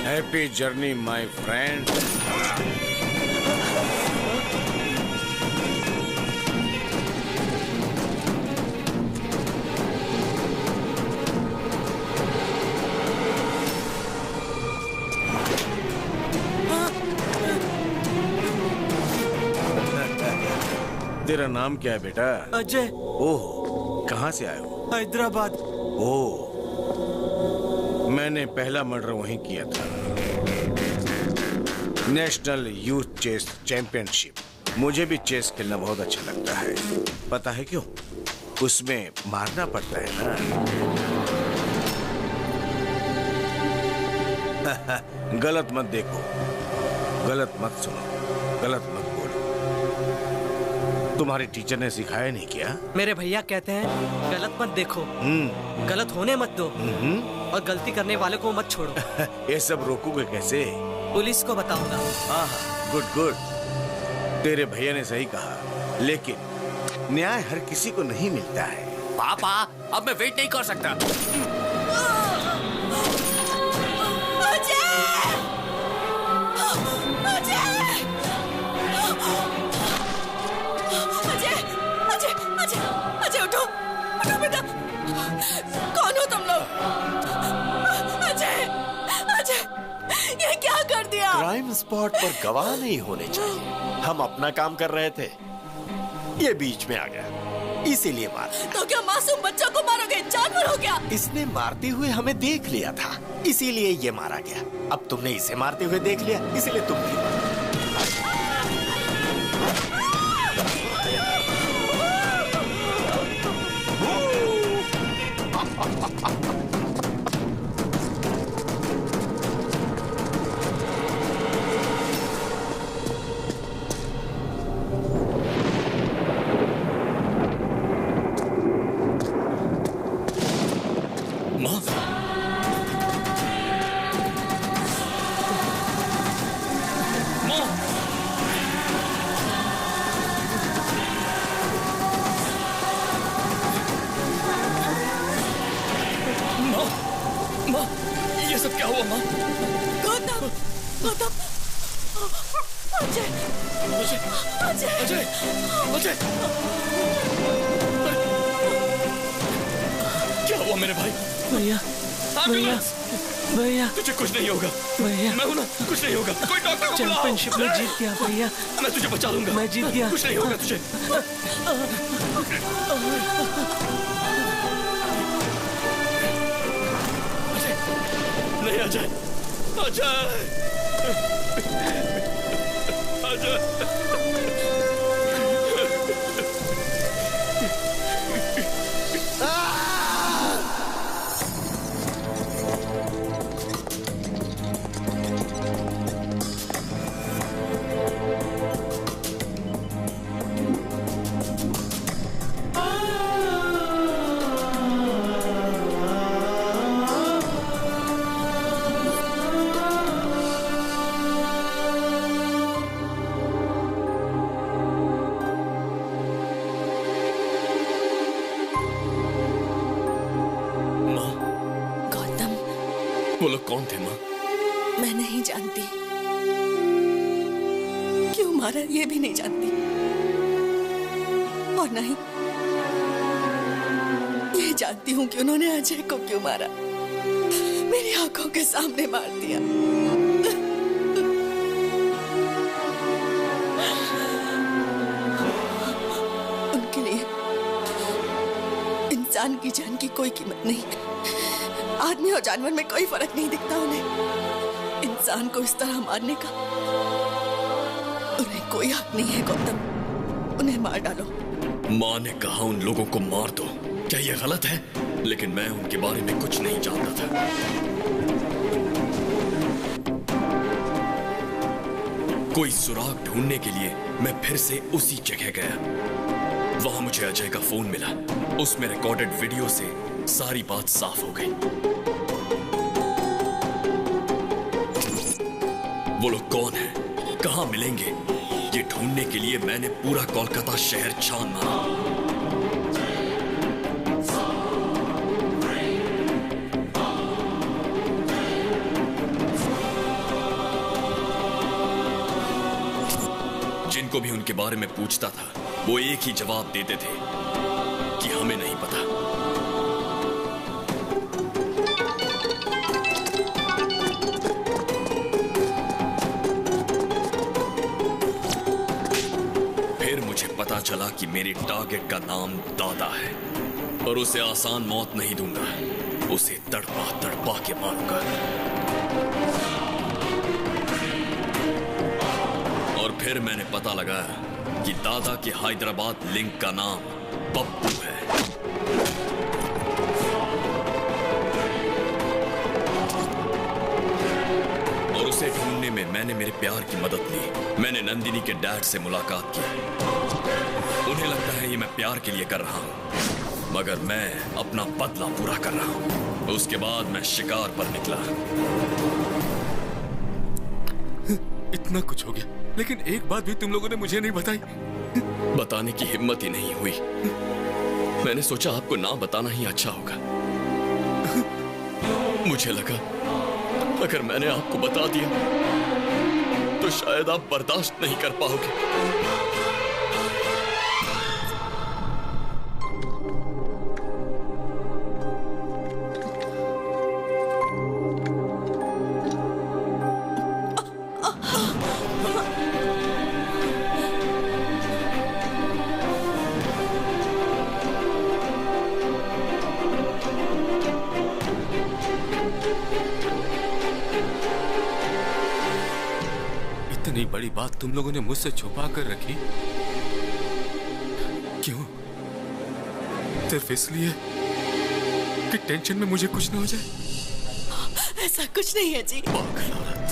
A: Happy journey my friend. तेरा नाम क्या है बेटा?
R: अजय।
A: ओह, कहाँ से आए हो?
R: हैदराबाद।
A: ओह, मैंने पहला मर्डर वहीं किया था। National youth chess championship. मुझे भी चेस खेलना बहुत अच्छा लगता है। पता है क्यों? उसमें मारना पड़ता है ना। गलत मत देखो, गलत मत सुनो। गलत मत बोलो। तुम्हारे टीचर ने सिखाया नहीं क्या?
R: मेरे भैया कहते हैं गलत मत देखो, गलत होने मत दो, और गलती करने वाले को मत छोड़ो।
A: ये सब रोकोगे कैसे?
R: पुलिस को बताऊंगा।
A: हाँ, गुड गुड। तेरे भैया ने सही कहा, लेकिन न्याय हर किसी को नहीं मिलता है।
E: पापा, अब मैं वेट नहीं कर सकता।
O: अजय उठो, उठो बेटा। कौन हो तुम लोग? अजय, अजय, ये क्या कर दिया?
I: क्राइम स्पॉट पर गवाह नहीं होने चाहिए। हम अपना काम कर रहे थे, ये बीच में आ गया, इसीलिए मार।
O: तो क्या मासूम बच्चों को मारोगे? जानवर हो क्या?
I: इसने मारते हुए हमें देख लिया था, इसीलिए ये मारा गया। अब तुमने इसे मारते हुए देख लिया, इसीलिए तुम भी मारा।
E: भैया तुझे कुछ नहीं होगा। भैया मैं हूं ना, कुछ नहीं होगा। कोई डॉक्टर को बुलाओ।
R: चैंपियनशिप में जीत गया भैया।
E: मैं तुझे बचा लूंगा।
R: मैं जीत गया।
E: कुछ नहीं होगा तुझे। नहीं अजय, अजय, अजय। वो लोग कौन थे माँ?
O: मैं नहीं जानती, क्यों मारा ये भी नहीं जानती, और नहीं ये जानती हूँ कि उन्होंने अजय को क्यों मारा। मेरी आंखों के सामने मार दिया। उनके लिए इंसान की जान की कोई कीमत नहीं। आदमी और जानवर में कोई फर्क नहीं दिखता उन्हें। इंसान को इस तरह मारने का उन्हें कोई हक नहीं है। गौतम, उन्हें मार डालो।
E: माँ ने कहा उन लोगों को मार दो। क्या ये गलत है? लेकिन मैं उनके बारे में कुछ नहीं जानता था। कोई सुराग ढूंढने के लिए मैं फिर से उसी जगह गया। वहां मुझे अजय का फोन मिला। उसमें रिकॉर्डेड वीडियो से सारी बात साफ हो गई। वो लोग कौन हैं? कहां मिलेंगे? ये ढूंढने के लिए मैंने पूरा कोलकाता शहर छान मारा। जिनको भी उनके बारे में पूछता था, वो एक ही जवाब देते थे कि हमें नहीं पता। पता चला कि मेरे टारगेट का नाम दादा है, और उसे आसान मौत नहीं दूंगा। उसे तड़पा तड़पा के मारूंगा। और फिर मैंने पता लगाया कि दादा के हैदराबाद लिंक का नाम पप्पू है। उसे ढूंढने में मैंने मेरे प्यार की मदद ली। मैंने नंदिनी के डैड से मुलाकात की। उन्हें लगता है ये मैं प्यार के लिए कर रहा हूँ, मगर मैं अपना बदला पूरा कर रहा हूँ। उसके बाद मैं शिकार पर निकला।
F: इतना कुछ हो गया, लेकिन एक बात भी तुम लोगों ने मुझे नहीं बताई।
E: बताने की हिम्मत ही नहीं हुई। मैंने सोचा आपको ना बताना ही अच्छा होगा। मुझे लगा अगर मैंने आपको बता दिया तो शायद आप बर्दाश्त नहीं कर पाओगे।
F: इतनी बड़ी बात तुम लोगों ने मुझसे छुपा कर रखी, क्यों? सिर्फ इसलिए कि टेंशन में मुझे कुछ ना हो जाए?
O: ऐसा कुछ नहीं है जी।
F: पागल औरत,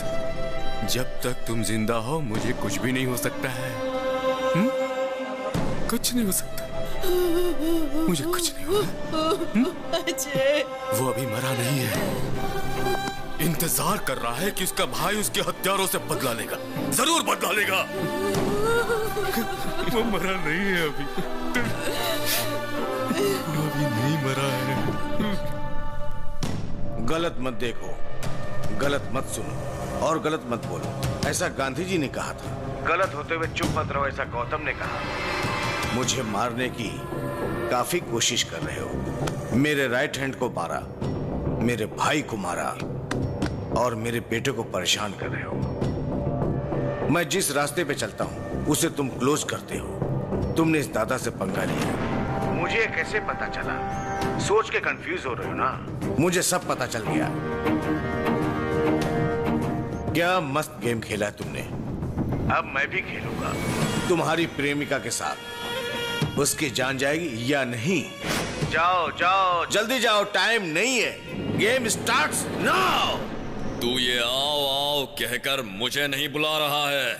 F: जब तक तुम जिंदा हो मुझे कुछ भी नहीं हो सकता है। कुछ नहीं हो सकता, मुझे कुछ नहीं होगा।
O: अजय,
F: वो अभी मरा नहीं है, इंतजार कर रहा है कि उसका भाई उसके हत्यारों से बदला लेगा। जरूर बदला लेगा। वो मरा नहीं है अभी, वो अभी नहीं मरा है।
A: गलत मत देखो, गलत मत सुनो और गलत मत बोलो, ऐसा गांधी जी ने कहा था। गलत होते हुए चुप मत रहो, ऐसा गौतम ने कहा। मुझे मारने की काफी कोशिश कर रहे हो। मेरे राइट हैंड को मारा, मेरे भाई को मारा और मेरे बेटे को परेशान कर रहे हो। मैं जिस रास्ते पे चलता हूँ उसे तुम क्लोज करते हो। तुमने इस दादा से पंगा लिया। मुझे कैसे पता चला? सोच के कंफ्यूज हो रहे हो ना? मुझे सब पता चल गया। क्या मस्त गेम खेला है तुमने। अब मैं भी खेलूंगा तुम्हारी प्रेमिका के साथ। उसकी जान जाएगी या नहीं? जाओ जाओ, जल्दी जाओ, टाइम नहीं है। Game starts now.
E: तू ये आओ आओ कहकर मुझे नहीं बुला रहा है,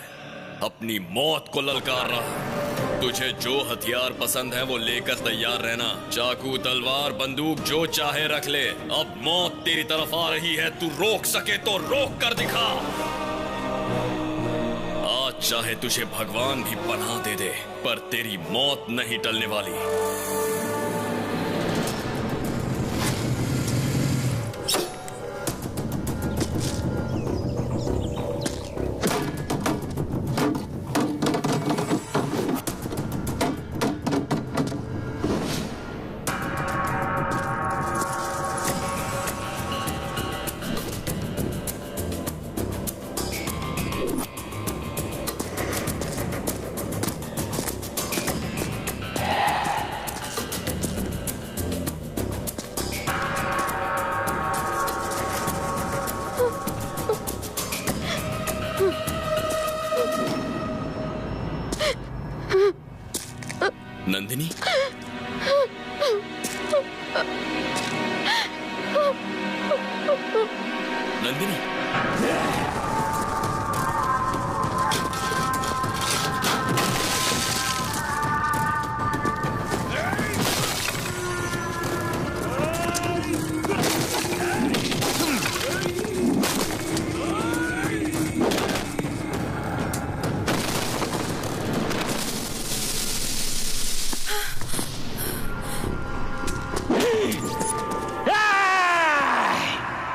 E: अपनी मौत को ललकार रहा है। तुझे जो हथियार पसंद है वो लेकर तैयार रहना। चाकू, तलवार, बंदूक जो चाहे रख ले। अब मौत तेरी तरफ आ रही है, तू रोक सके तो रोक कर दिखा। आज चाहे तुझे भगवान भी पनाह दे दे, पर तेरी मौत नहीं टलने वाली। नंदिनी, नंदिनी,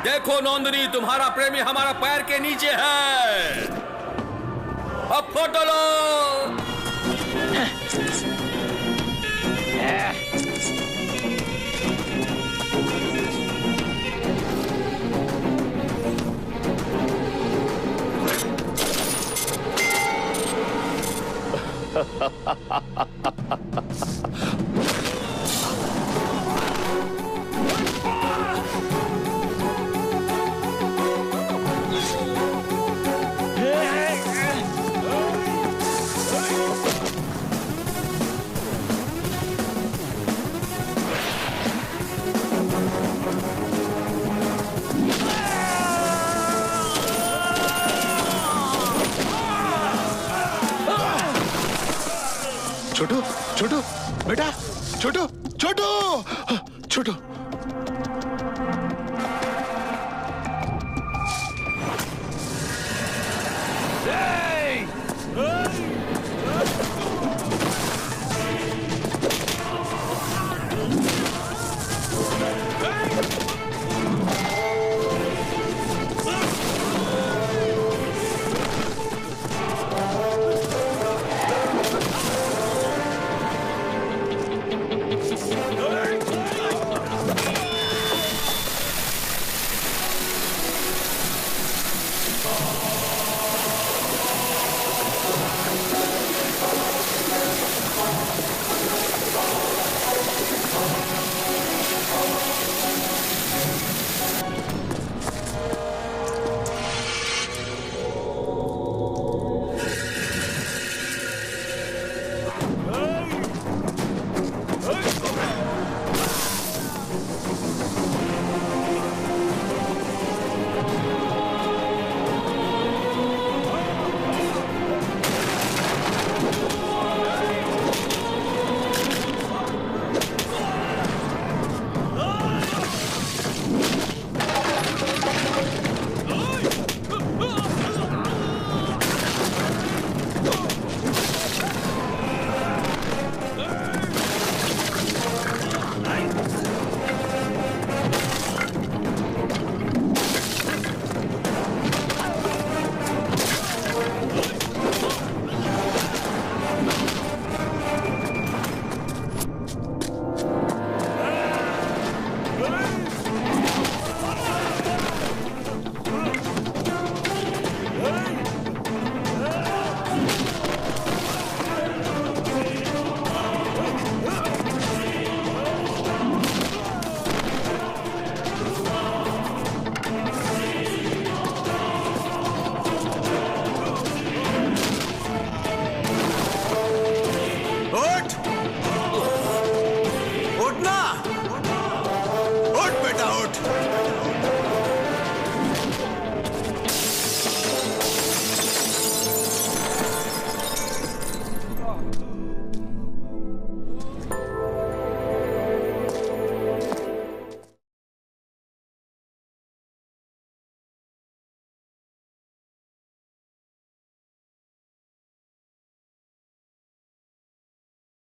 J: देखो नंदिनी, तुम्हारा प्रेमी हमारा पैर के नीचे है। अब फोटो लो।
S: छोटू छोटू बेटा छोटू छोटू छोटू